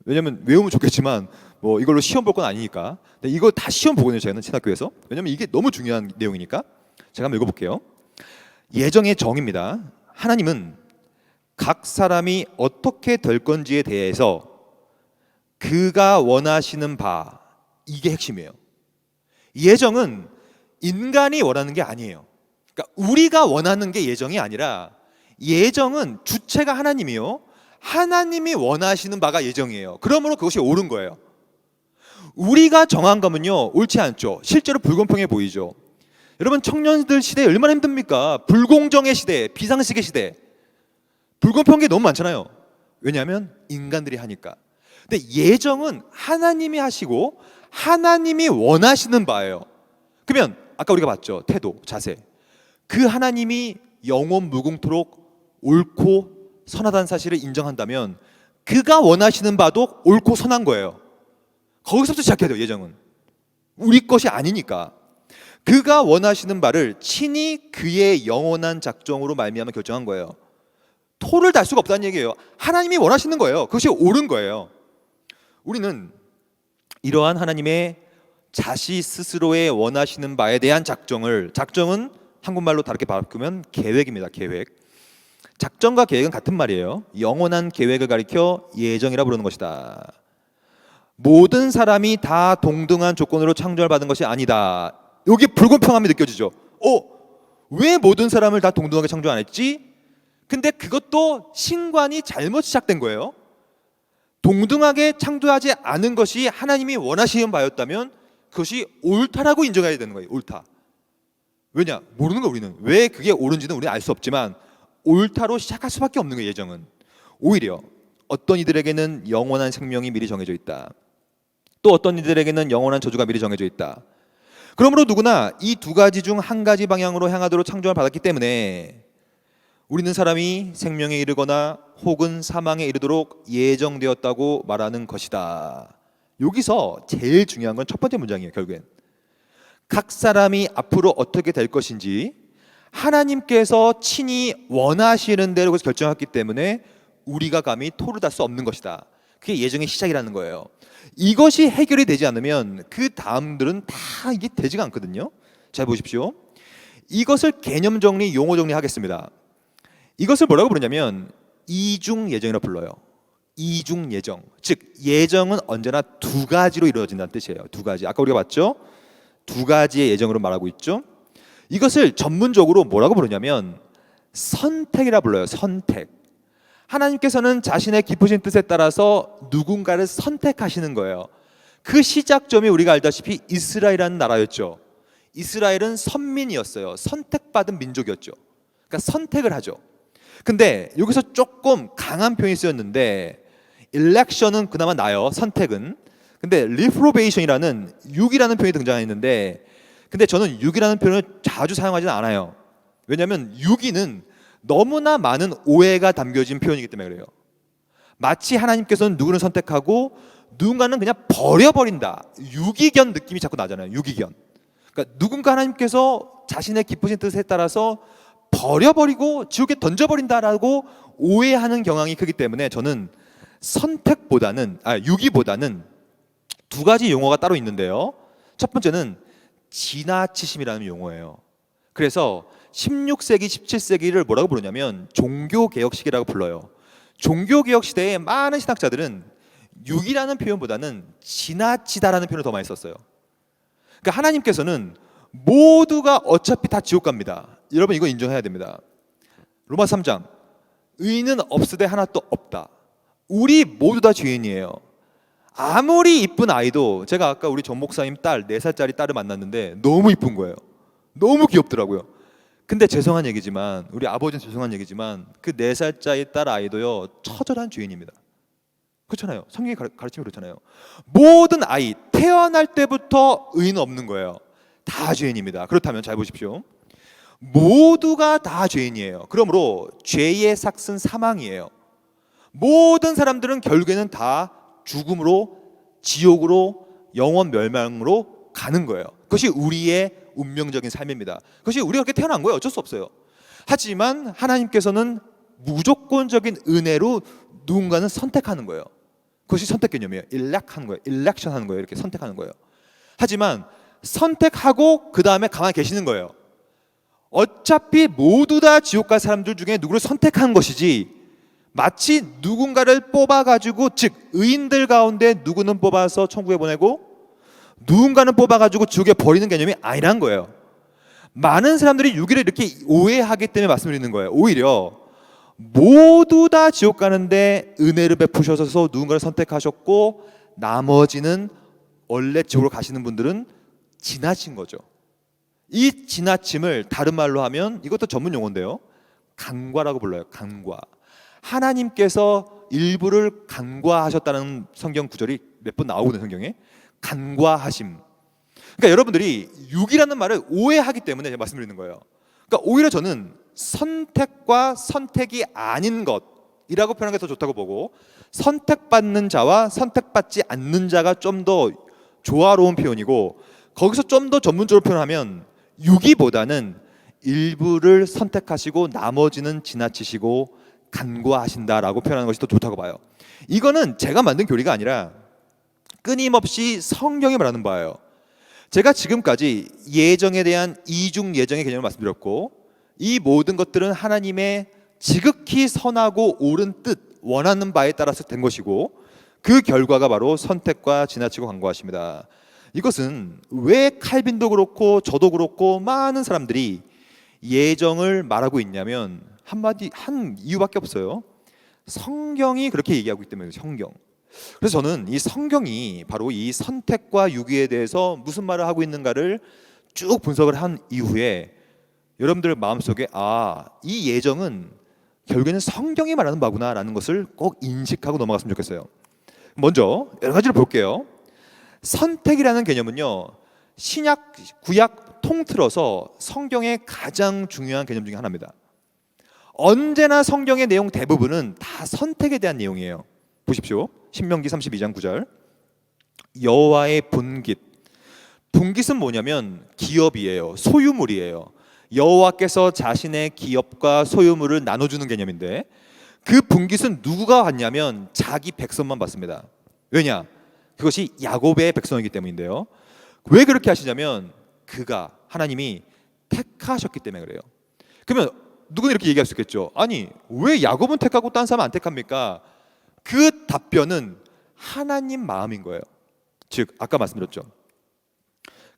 왜냐면 외우면 좋겠지만 뭐 이걸로 시험 볼 건 아니니까. 근데 이거 다 시험 보거든요, 저는 신학교에서. 왜냐면 이게 너무 중요한 내용이니까. 제가 한번 읽어볼게요. 예정의 정의입니다. 하나님은 각 사람이 어떻게 될 건지에 대해서 그가 원하시는 바, 이게 핵심이에요. 예정은 인간이 원하는 게 아니에요. 그러니까 우리가 원하는 게 예정이 아니라, 예정은 주체가 하나님이요, 하나님이 원하시는 바가 예정이에요. 그러므로 그것이 옳은 거예요. 우리가 정한 거면요 옳지 않죠. 실제로 불공평해 보이죠. 여러분, 청년들 시대에 얼마나 힘듭니까? 불공정의 시대, 비상식의 시대, 불공평한 게 너무 많잖아요. 왜냐하면 인간들이 하니까. 근데 예정은 하나님이 하시고 하나님이 원하시는 바예요. 그러면 아까 우리가 봤죠, 태도, 자세. 그 하나님이 영원 무궁토록 옳고 선하다는 사실을 인정한다면 그가 원하시는 바도 옳고 선한 거예요. 거기서부터 시작해야 돼요. 예정은 우리 것이 아니니까. 그가 원하시는 바를 친히 그의 영원한 작정으로 말미암아 결정한 거예요. 토를 달 수가 없다는 얘기예요. 하나님이 원하시는 거예요. 그것이 옳은 거예요. 우리는 이러한 하나님의 자신 스스로의 원하시는 바에 대한 작정은 한국말로 다르게 바꾸면 계획입니다. 계획. 작정과 계획은 같은 말이에요. 영원한 계획을 가리켜 예정이라 부르는 것이다. 모든 사람이 다 동등한 조건으로 창조를 받은 것이 아니다. 여기 불공평함이 느껴지죠. 왜 모든 사람을 다 동등하게 창조 안 했지? 근데 그것도 신관이 잘못 시작된 거예요. 동등하게 창조하지 않은 것이 하나님이 원하시는 바였다면 그것이 옳다라고 인정해야 되는 거예요. 옳다. 왜냐? 모르는 거. 우리는 왜 그게 옳은지는 우리는 알 수 없지만 옳다로 시작할 수밖에 없는 거예요. 예정은. 오히려 어떤 이들에게는 영원한 생명이 미리 정해져 있다. 또 어떤 이들에게는 영원한 저주가 미리 정해져 있다. 그러므로 누구나 이 두 가지 중 한 가지 방향으로 향하도록 창조를 받았기 때문에 우리는 사람이 생명에 이르거나 혹은 사망에 이르도록 예정되었다고 말하는 것이다. 여기서 제일 중요한 건 첫 번째 문장이에요. 결국엔 각 사람이 앞으로 어떻게 될 것인지 하나님께서 친히 원하시는 대로 결정했기 때문에 우리가 감히 토를 달 수 없는 것이다. 그게 예정의 시작이라는 거예요. 이것이 해결이 되지 않으면 그 다음들은 다 이게 되지가 않거든요. 잘 보십시오. 이것을 개념 정리, 용어 정리하겠습니다. 이것을 뭐라고 부르냐면 이중 예정이라고 불러요. 이중 예정. 즉 예정은 언제나 두 가지로 이루어진다는 뜻이에요. 두 가지. 아까 우리가 봤죠? 두 가지의 예정으로 말하고 있죠. 이것을 전문적으로 뭐라고 부르냐면 선택이라 불러요. 선택. 하나님께서는 자신의 깊으신 뜻에 따라서 누군가를 선택하시는 거예요. 그 시작점이 우리가 알다시피 이스라엘이라는 나라였죠. 이스라엘은 선민이었어요. 선택받은 민족이었죠. 그러니까 선택을 하죠. 근데 여기서 조금 강한 표현이 쓰였는데 election은 그나마 나요. 선택은. 근데 reprobation이라는 유기라는 표현이 등장했는데, 근데 저는 유기라는 표현을 자주 사용하지는 않아요. 왜냐하면 유기는 너무나 많은 오해가 담겨진 표현이기 때문에 그래요. 마치 하나님께서는 누구를 선택하고 누군가는 그냥 버려버린다. 유기견 느낌이 자꾸 나잖아요. 유기견. 그러니까 누군가 하나님께서 자신의 깊으신 뜻에 따라서 버려버리고 지옥에 던져버린다라고 오해하는 경향이 크기 때문에 저는 유기보다는 두 가지 용어가 따로 있는데요. 첫 번째는 지나치심이라는 용어예요. 그래서 16세기, 17세기를 뭐라고 부르냐면 종교개혁 시기라고 불러요. 종교개혁 시대에 많은 신학자들은 유기라는 표현보다는 지나치다라는 표현을 더 많이 썼어요. 그러니까 하나님께서는 모두가 어차피 다 지옥 갑니다. 여러분 이거 인정해야 됩니다. 로마서 3장 의인은 없으되 하나도 없다. 우리 모두 다 죄인이에요. 아무리 이쁜 아이도, 제가 아까 우리 전 목사님 딸 4살짜리 딸을 만났는데 너무 이쁜 거예요. 너무 귀엽더라고요. 근데 죄송한 얘기지만 우리 아버지는 죄송한 얘기지만 그 4살짜리 딸 아이도요 처절한 죄인입니다. 그렇잖아요. 성경이 가르치면 그렇잖아요. 모든 아이 태어날 때부터 의인 없는 거예요. 다 죄인입니다. 그렇다면 잘 보십시오. 모두가 다 죄인이에요. 그러므로 죄의 삭은 사망이에요. 모든 사람들은 결국에는 다 죽음으로, 지옥으로, 영원 멸망으로 가는 거예요. 그것이 우리의 운명적인 삶입니다. 그것이 우리가 그렇게 태어난 거예요. 어쩔 수 없어요. 하지만 하나님께서는 무조건적인 은혜로 누군가는 선택하는 거예요. 그것이 선택 개념이에요. 일렉하는 거예요. 일렉션 하는 거예요. 이렇게 선택하는 거예요. 하지만 선택하고 그 다음에 가만히 계시는 거예요. 어차피 모두 다 지옥 갈 사람들 중에 누구를 선택한 것이지 마치 누군가를 뽑아가지고, 즉 의인들 가운데 누구는 뽑아서 천국에 보내고 누군가는 뽑아가지고 지옥에 버리는 개념이 아니란 거예요. 많은 사람들이 유기를 이렇게 오해하기 때문에 말씀드리는 거예요. 오히려 모두 다 지옥 가는데 은혜를 베푸셔서 누군가를 선택하셨고 나머지는 원래 지옥으로 가시는 분들은 지나친 거죠. 이 지나침을 다른 말로 하면 이것도 전문 용어인데요, 간과라고 불러요. 간과. 하나님께서 일부를 간과하셨다는 성경 구절이 몇 번 나오거든요. 성경에 간과하심. 그러니까 여러분들이 육이라는 말을 오해하기 때문에 제가 말씀드리는 거예요. 그러니까 오히려 저는 선택과 선택이 아닌 것이라고 표현하는 게 더 좋다고 보고, 선택받는 자와 선택받지 않는 자가 좀 더 조화로운 표현이고, 거기서 좀 더 전문적으로 표현하면 유기보다는 일부를 선택하시고 나머지는 지나치시고 간과하신다라고 표현하는 것이 더 좋다고 봐요. 이거는 제가 만든 교리가 아니라 끊임없이 성경이 말하는 바예요. 제가 지금까지 예정에 대한 이중 예정의 개념을 말씀드렸고, 이 모든 것들은 하나님의 지극히 선하고 옳은 뜻, 원하는 바에 따라서 된 것이고, 그 결과가 바로 선택과 지나치고 간과하십니다. 이것은 왜 칼빈도 그렇고 저도 그렇고 많은 사람들이 예정을 말하고 있냐면 한 이유밖에 없어요. 성경이 그렇게 얘기하고 있기 때문에. 성경. 그래서 저는 이 성경이 바로 이 선택과 유기에 대해서 무슨 말을 하고 있는가를 쭉 분석을 한 이후에 여러분들 마음속에 이 예정은 결국에는 성경이 말하는 바구나라는 것을 꼭 인식하고 넘어갔으면 좋겠어요. 먼저 여러 가지를 볼게요. 선택이라는 개념은요, 신약, 구약 통틀어서 성경의 가장 중요한 개념 중에 하나입니다. 언제나 성경의 내용 대부분은 다 선택에 대한 내용이에요. 보십시오. 신명기 32장 9절. 여호와의 분깃. 분깃은 뭐냐면 기업이에요. 소유물이에요. 여호와께서 자신의 기업과 소유물을 나눠주는 개념인데, 그 분깃은 누구가 받냐면 자기 백성만 받습니다. 왜냐? 그것이 야곱의 백성이기 때문인데요. 왜 그렇게 하시냐면 하나님이 택하셨기 때문에 그래요. 그러면 누구는 이렇게 얘기할 수 있겠죠. 아니 왜 야곱은 택하고 딴 사람은 안 택합니까? 그 답변은 하나님 마음인 거예요. 즉 아까 말씀드렸죠.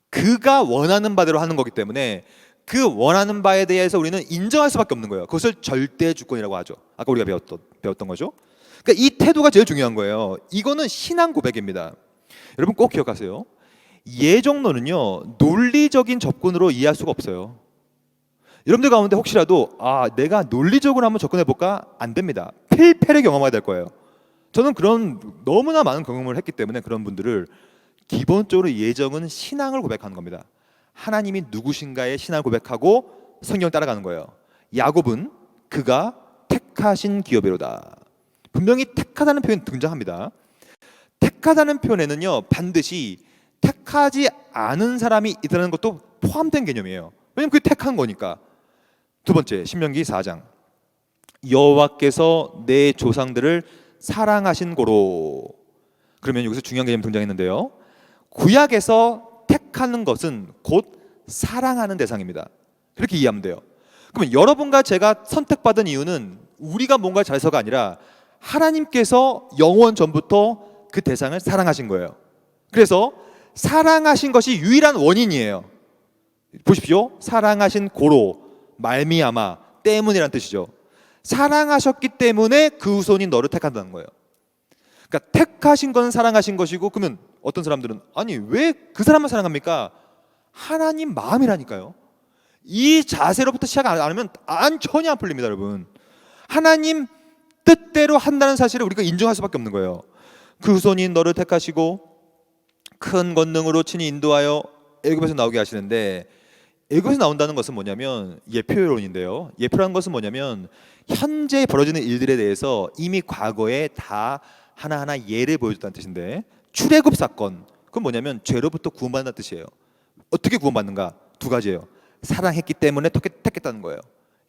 그가 원하는 바대로 하는 거기 때문에 그 원하는 바에 대해서 우리는 인정할 수밖에 없는 거예요. 그것을 절대 주권이라고 하죠. 아까 우리가 배웠던 거죠. 그러니까 이 태도가 제일 중요한 거예요. 이거는 신앙 고백입니다. 여러분 꼭 기억하세요. 예정론은요, 논리적인 접근으로 이해할 수가 없어요. 여러분들 가운데 혹시라도 내가 논리적으로 한번 접근해 볼까? 안 됩니다. 필패를 경험해야 될 거예요. 저는 그런 너무나 많은 경험을 했기 때문에 그런 분들을, 기본적으로 예정은 신앙을 고백하는 겁니다. 하나님이 누구신가의 신앙을 고백하고 성경을 따라가는 거예요. 야곱은 그가 택하신 기업이로다. 분명히 택하다는 표현이 등장합니다. 택하다는 표현에는요, 반드시 택하지 않은 사람이 있다는 것도 포함된 개념이에요. 왜냐면 그게 택한 거니까. 두 번째, 신명기 4장. 여호와께서 내 조상들을 사랑하신 고로. 그러면 여기서 중요한 개념이 등장했는데요, 구약에서 택하는 것은 곧 사랑하는 대상입니다. 그렇게 이해하면 돼요. 그러면 여러분과 제가 선택받은 이유는 우리가 뭔가 잘해서가 아니라 하나님께서 영원 전부터 그 대상을 사랑하신 거예요. 그래서 사랑하신 것이 유일한 원인이에요. 보십시오. 사랑하신 고로, 말미암아, 때문이라는 뜻이죠. 사랑하셨기 때문에 그 후손이 너를 택한다는 거예요. 그러니까 택하신 건 사랑하신 것이고, 그러면 어떤 사람들은 아니 왜 그 사람만 사랑합니까? 하나님 마음이라니까요. 이 자세로부터 시작 안 하면 전혀 안 풀립니다, 여러분. 하나님 뜻대로 한다는 사실을 우리가 인정할 수밖에 없는 거예요. 그 후손이 너를 택하시고 큰 권능으로 친히 인도하여 애굽에서 나오게 하시는데, 애굽에서 나온다는 것은 뭐냐면 예표론인데요. 예표라는 것은 뭐냐면 현재 벌어지는 일들에 대해서 이미 과거에 다 하나하나 예를 보여줬다는 뜻인데, 출애굽 사건, 그건 뭐냐면 죄로부터 구원받는다는 뜻이에요. 어떻게 구원받는가? 두 가지예요. 사랑했기 때문에 택했다는 거예요.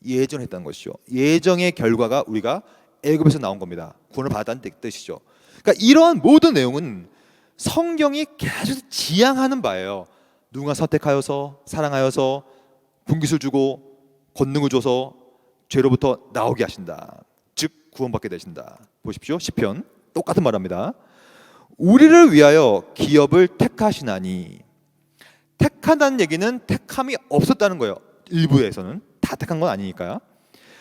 예정했다는 것이죠. 예정의 결과가 우리가 애굽에서 나온 겁니다. 구원을 받았다는 뜻이죠. 그러니까 이러한 모든 내용은 성경이 계속 지향하는 바예요. 누군가 선택하여서, 사랑하여서, 분깃을 주고 권능을 줘서 죄로부터 나오게 하신다. 즉 구원받게 되신다. 보십시오. 시편 똑같은 말합니다. 우리를 위하여 기업을 택하시나니. 택한다는 얘기는 택함이 없었다는 거예요. 일부에서는 다 택한 건 아니니까요.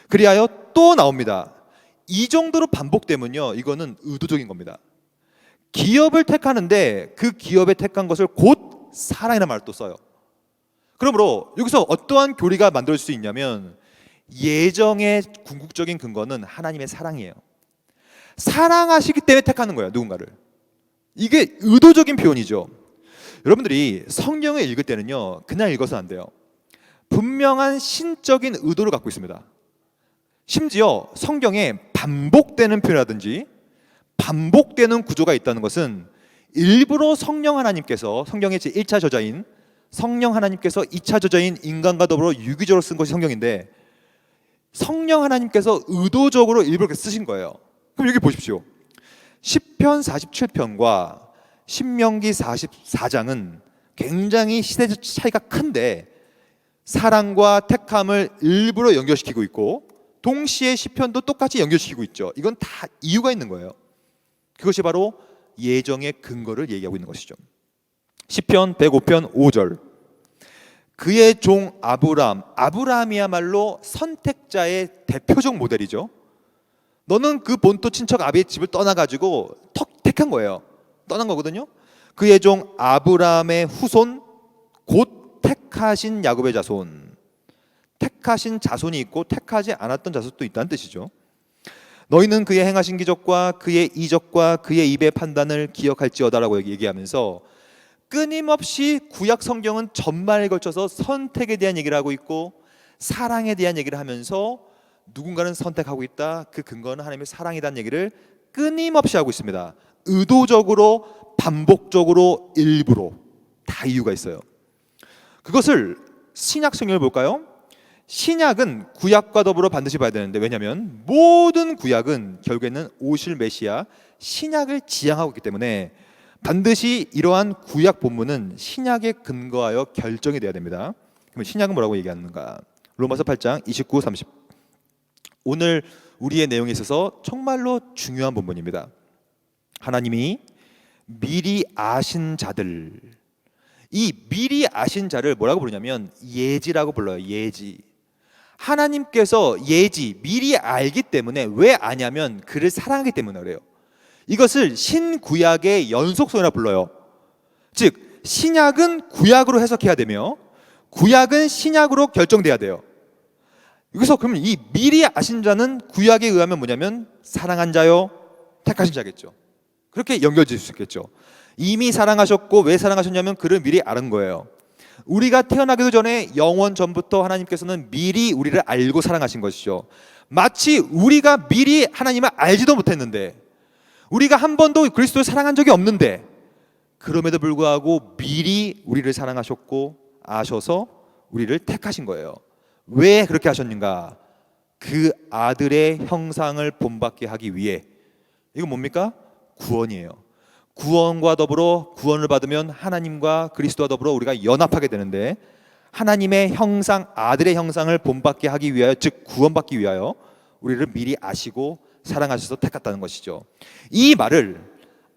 그리하여 또 나옵니다. 이 정도로 반복되면요, 이거는 의도적인 겁니다. 기업을 택하는데 그 기업에 택한 것을 곧 사랑이라는 말을 또 써요. 그러므로 여기서 어떠한 교리가 만들 수 있냐면, 예정의 궁극적인 근거는 하나님의 사랑이에요. 사랑하시기 때문에 택하는 거예요, 누군가를. 이게 의도적인 표현이죠. 여러분들이 성경을 읽을 때는요, 그냥 읽어서 안 돼요. 분명한 신적인 의도를 갖고 있습니다. 심지어 성경에 반복되는 표현이라든지 반복되는 구조가 있다는 것은 일부러 성령 하나님께서, 성경의 제1차 저자인 성령 하나님께서 2차 저자인 인간과 더불어 유기적으로 쓴 것이 성경인데, 성령 하나님께서 의도적으로 일부러 그렇게 쓰신 거예요. 그럼 여기 보십시오. 시편 47편과 신명기 44장은 굉장히 시대적 차이가 큰데 사랑과 택함을 일부러 연결시키고 있고, 동시에 시편도 똑같이 연결시키고 있죠. 이건 다 이유가 있는 거예요. 그것이 바로 예정의 근거를 얘기하고 있는 것이죠. 시편 105편 5절. 그의 종 아브라함이야말로 선택자의 대표적 모델이죠. 너는 그 본토 친척 아비의 집을 떠나가지고 택한 거예요. 떠난 거거든요. 그의 종 아브라함의 후손, 곧 택하신 야곱의 자손. 택하신 자손이 있고 택하지 않았던 자손도 있다는 뜻이죠. 너희는 그의 행하신 기적과 그의 이적과 그의 입의 판단을 기억할지어다라고 얘기하면서 끊임없이 구약 성경은 전반에 걸쳐서 선택에 대한 얘기를 하고 있고 사랑에 대한 얘기를 하면서 누군가는 선택하고 있다, 그 근거는 하나님의 사랑이라는 얘기를 끊임없이 하고 있습니다. 의도적으로, 반복적으로, 일부러 다 이유가 있어요. 그것을 신약 성경을 볼까요? 신약은 구약과 더불어 반드시 봐야 되는데, 왜냐하면 모든 구약은 결국에는 오실 메시아 신약을 지향하고 있기 때문에 반드시 이러한 구약 본문은 신약에 근거하여 결정이 돼야 됩니다. 그럼 신약은 뭐라고 얘기하는가? 로마서 8장 29, 30. 오늘 우리의 내용에 있어서 정말로 중요한 본문입니다. 하나님이 미리 아신 자들, 이 미리 아신 자를 뭐라고 부르냐면 예지라고 불러요. 예지. 하나님께서 미리 알기 때문에, 왜 아냐면 그를 사랑하기 때문에 그래요. 이것을 신구약의 연속성이라 불러요. 즉 신약은 구약으로 해석해야 되며 구약은 신약으로 결정돼야 돼요. 여기서 그러면 이 미리 아신 자는 구약에 의하면 뭐냐면 사랑한 자요, 택하신 자겠죠. 그렇게 연결될 수 있겠죠. 이미 사랑하셨고, 왜 사랑하셨냐면 그를 미리 아는 거예요. 우리가 태어나기도 전에 영원 전부터 하나님께서는 미리 우리를 알고 사랑하신 것이죠. 마치 우리가 미리 하나님을 알지도 못했는데, 우리가 한 번도 그리스도를 사랑한 적이 없는데, 그럼에도 불구하고 미리 우리를 사랑하셨고 아셔서 우리를 택하신 거예요. 왜 그렇게 하셨는가? 그 아들의 형상을 본받게 하기 위해. 이건 뭡니까? 구원이에요. 구원과 더불어, 구원을 받으면 하나님과 그리스도와 더불어 우리가 연합하게 되는데, 하나님의 형상, 아들의 형상을 본받게 하기 위하여, 즉 구원받기 위하여 우리를 미리 아시고 사랑하셔서 택했다는 것이죠. 이 말을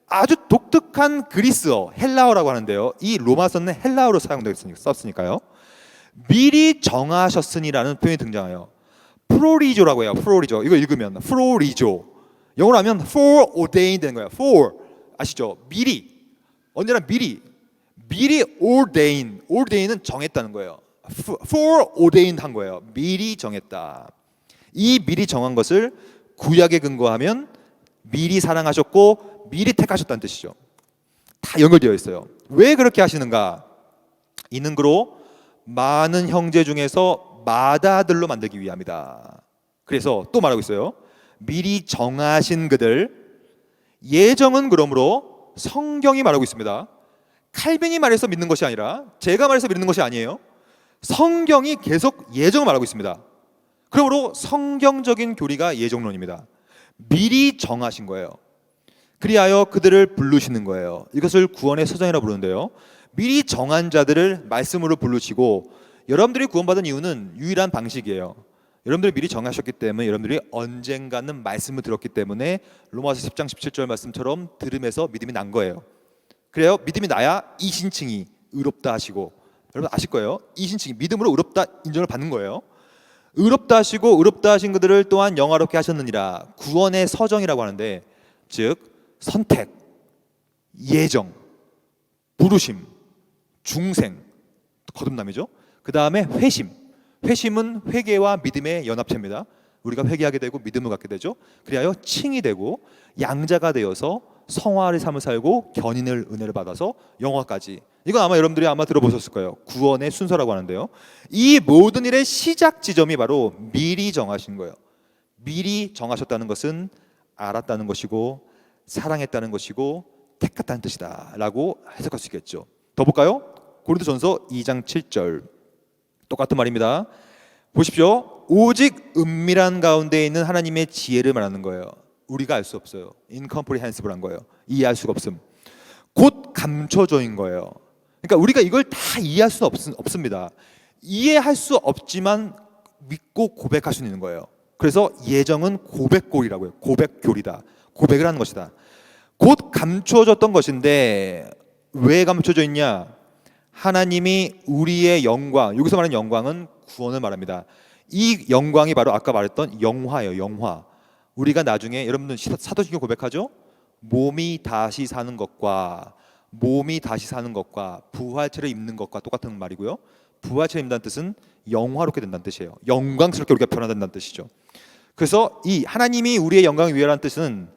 아주 독특한 그리스어, 헬라어라고 하는데요, 이 로마서는 헬라어로 썼으니까요, 미리 정하셨으니라는 표현이 등장해요. 프로리조라고 해요. 프로리조. 이거 읽으면 프로리조. 영어로 하면 foreordained 되는 거예요. for, 아시죠? 미리. 언제나 미리. 미리 ordain은 정했다는 거예요. foreordained 한 거예요. 미리 정했다. 이 미리 정한 것을 구약에 근거하면 미리 사랑하셨고 미리 택하셨다는 뜻이죠. 다 연결되어 있어요. 왜 그렇게 하시는가? 이는 그로 많은 형제 중에서 맏아들로 만들기 위함이다. 그래서 또 말하고 있어요. 미리 정하신 그들, 예정은 그러므로 성경이 말하고 있습니다. 칼빈이 말해서 믿는 것이 아니라 제가 말해서 믿는 것이 아니에요. 성경이 계속 예정을 말하고 있습니다. 그러므로 성경적인 교리가 예정론입니다. 미리 정하신 거예요. 그리하여 그들을 부르시는 거예요. 이것을 구원의 서정이라고 부르는데요. 미리 정한 자들을 말씀으로 부르시고, 여러분들이 구원받은 이유는 유일한 방식이에요. 여러분들이 미리 정하셨기 때문에, 여러분들이 언젠가는 말씀을 들었기 때문에 로마서 10장 17절 말씀처럼 들음에서 믿음이 난 거예요. 그래요. 믿음이 나야 이신칭이 의롭다 하시고, 여러분 아실 거예요. 이신칭이 믿음으로 의롭다 인정을 받는 거예요. 의롭다 하시고 의롭다 하신 그들을 또한 영화롭게 하셨느니라. 구원의 서정이라고 하는데, 즉 선택, 예정, 부르심, 중생, 거듭남이죠. 그 다음에 회심. 회심은 회개와 믿음의 연합체입니다. 우리가 회개하게 되고 믿음을 갖게 되죠. 그리하여 칭이 되고 양자가 되어서 성화의 삶을 살고 견인을 은혜를 받아서 영화까지. 이건 아마 여러분들이 아마 들어보셨을 거예요. 구원의 순서라고 하는데요. 이 모든 일의 시작 지점이 바로 미리 정하신 거예요. 미리 정하셨다는 것은 알았다는 것이고 사랑했다는 것이고 택했다는 뜻이다 라고 해석할 수 있겠죠. 더 볼까요? 고린도전서 2장 7절 똑같은 말입니다. 보십시오. 오직 은밀한 가운데 있는 하나님의 지혜를 말하는 거예요. 우리가 알 수 없어요. incomprehensible한 거예요. 이해할 수가 없음. 곧 감춰져인 거예요. 그러니까 우리가 이걸 다 이해할 수는 없습니다. 이해할 수 없지만 믿고 고백할 수 있는 거예요. 그래서 예정은 고백골이라고 해요. 고백교리다. 고백을 하는 것이다. 곧 감추어졌던 것인데 왜 감춰져 있냐? 하나님이 우리의 영광, 여기서 말하는 영광은 구원을 말합니다. 이 영광이 바로 아까 말했던 영화예요. 영화. 우리가 나중에 여러분들 사도신경 고백하죠? 몸이 다시 사는 것과 부활체를 입는 것과 똑같은 말이고요. 부활체를 입는다는 뜻은 영화롭게 된다는 뜻이에요. 영광스럽게 우리가 변화된다는 뜻이죠. 그래서 이 하나님이 우리의 영광을 위하여라는 뜻은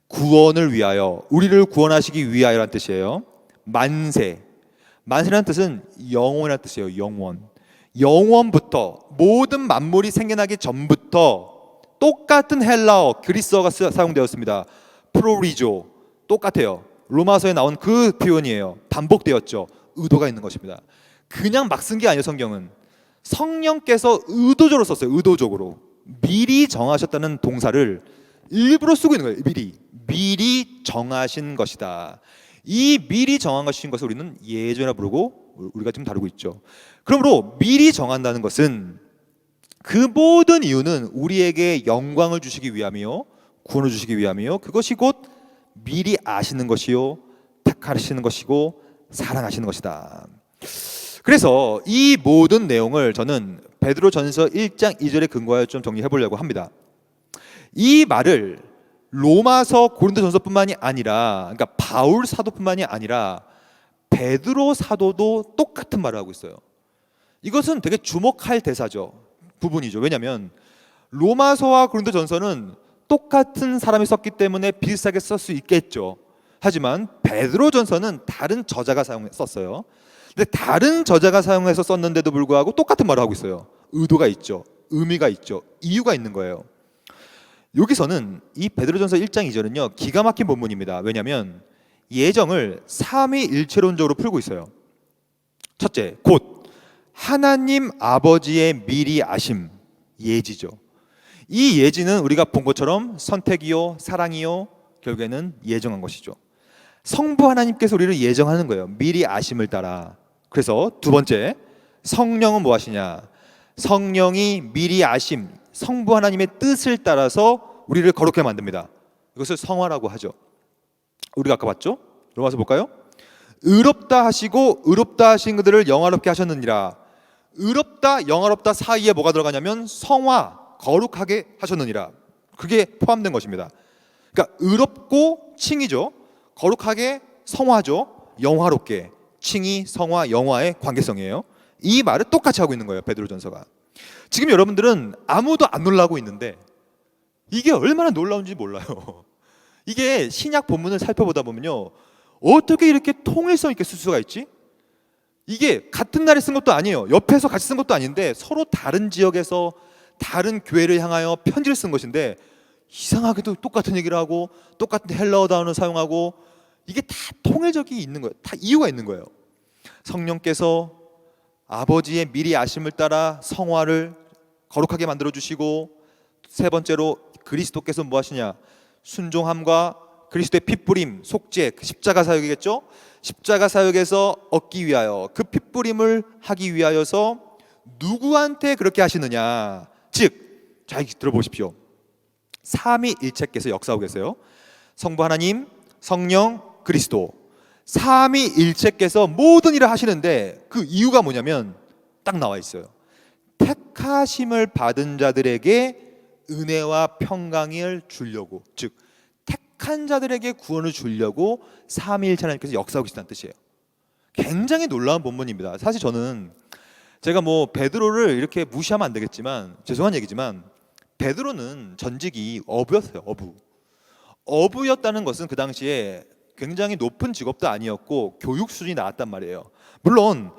구원을 위하여, 우리를 구원하시기 위하여라는 뜻이에요. 만세라는 뜻은 영원이라는 뜻이에요. 영원부터 모든 만물이 생겨나기 전부터 똑같은 헬라어 그리스어가 사용되었습니다. 프로리조 똑같아요. 로마서에 나온 그 표현이에요. 반복되었죠. 의도가 있는 것입니다. 그냥 막 쓴 게 아니에요. 성경은 성령께서 의도적으로 썼어요. 의도적으로 미리 정하셨다는 동사를 일부러 쓰고 있는 거예요. 미리 정하신 것이다. 이 미리 정한 것인 것을 우리는 예정이라 부르고 우리가 지금 다루고 있죠. 그러므로 미리 정한다는 것은 그 모든 이유는 우리에게 영광을 주시기 위함이요, 구원을 주시기 위함이요, 그것이 곧 미리 아시는 것이요, 택하시는 것이고 사랑하시는 것이다. 그래서 이 모든 내용을 저는 베드로전서 1장 2절에 근거하여 좀 정리해 보려고 합니다. 이 말을 로마서, 고린도전서뿐만이 아니라, 그러니까 바울 사도뿐만이 아니라 베드로 사도도 똑같은 말을 하고 있어요. 이것은 되게 주목할 대사죠. 부분이죠. 왜냐하면 로마서와 고린도전서는 똑같은 사람이 썼기 때문에 비슷하게 쓸 수 있겠죠. 하지만 베드로전서는 다른 저자가 썼어요. 근데 다른 저자가 사용해서 썼는데도 불구하고 똑같은 말을 하고 있어요. 의도가 있죠. 의미가 있죠. 이유가 있는 거예요. 여기서는 이 베드로전서 1장 2절은요 기가 막힌 본문입니다. 왜냐하면 예정을 삼위일체론적으로 풀고 있어요. 첫째, 곧 하나님 아버지의 미리 아심, 예지죠. 이 예지는 우리가 본 것처럼 선택이요, 사랑이요, 결국에는 예정한 것이죠. 성부 하나님께서 우리를 예정하는 거예요. 미리 아심을 따라. 그래서 두 번째, 성령은 무엇이냐? 성령이 미리 아심, 성부 하나님의 뜻을 따라서 우리를 거룩하게 만듭니다. 이것을 성화라고 하죠. 우리가 아까 봤죠? 로마서 볼까요? 의롭다 하시고 의롭다 하신 그들을 영화롭게 하셨느니라. 의롭다, 영화롭다 사이에 뭐가 들어가냐면 성화, 거룩하게 하셨느니라. 그게 포함된 것입니다. 그러니까 의롭고 칭이죠. 거룩하게 성화죠. 영화롭게. 칭이 성화, 영화의 관계성이에요. 이 말을 똑같이 하고 있는 거예요. 베드로전서가. 지금 여러분들은 아무도 안 놀라고 있는데 이게 얼마나 놀라운지 몰라요. 이게 신약 본문을 살펴보다 보면요, 어떻게 이렇게 통일성 있게 쓸 수가 있지? 이게 같은 날에 쓴 것도 아니에요. 옆에서 같이 쓴 것도 아닌데 서로 다른 지역에서 다른 교회를 향하여 편지를 쓴 것인데 이상하게도 똑같은 얘기를 하고 똑같은 헬라어 단어를 사용하고 이게 다 통일적이 있는 거예요. 다 이유가 있는 거예요. 성령께서 아버지의 미리 아심을 따라 성화를 거룩하게 만들어 주시고, 세 번째로 그리스도께서 뭐 하시냐? 순종함과 그리스도의 핏부림, 속죄, 십자가 사역이겠죠? 십자가 사역에서 얻기 위하여, 그 핏부림을 하기 위하여서 누구한테 그렇게 하시느냐? 즉, 잘 들어보십시오. 삼위일체께서 역사하고 계세요. 성부 하나님, 성령, 그리스도, 삼위일체께서 모든 일을 하시는데 그 이유가 뭐냐면 딱 나와 있어요. 택하심을 받은 자들에게 은혜와 평강을 주려고, 즉 택한 자들에게 구원을 주려고 삼위일체 하나님께서 역사하고 계시다는 뜻이에요. 굉장히 놀라운 본문입니다. 사실 저는 제가 뭐 베드로를 이렇게 무시하면 안 되겠지만, 죄송한 얘기지만 베드로는 전직이 어부였어요. 어부였다는 것은 그 당시에 굉장히 높은 직업도 아니었고 교육 수준이 나왔단 말이에요. 물론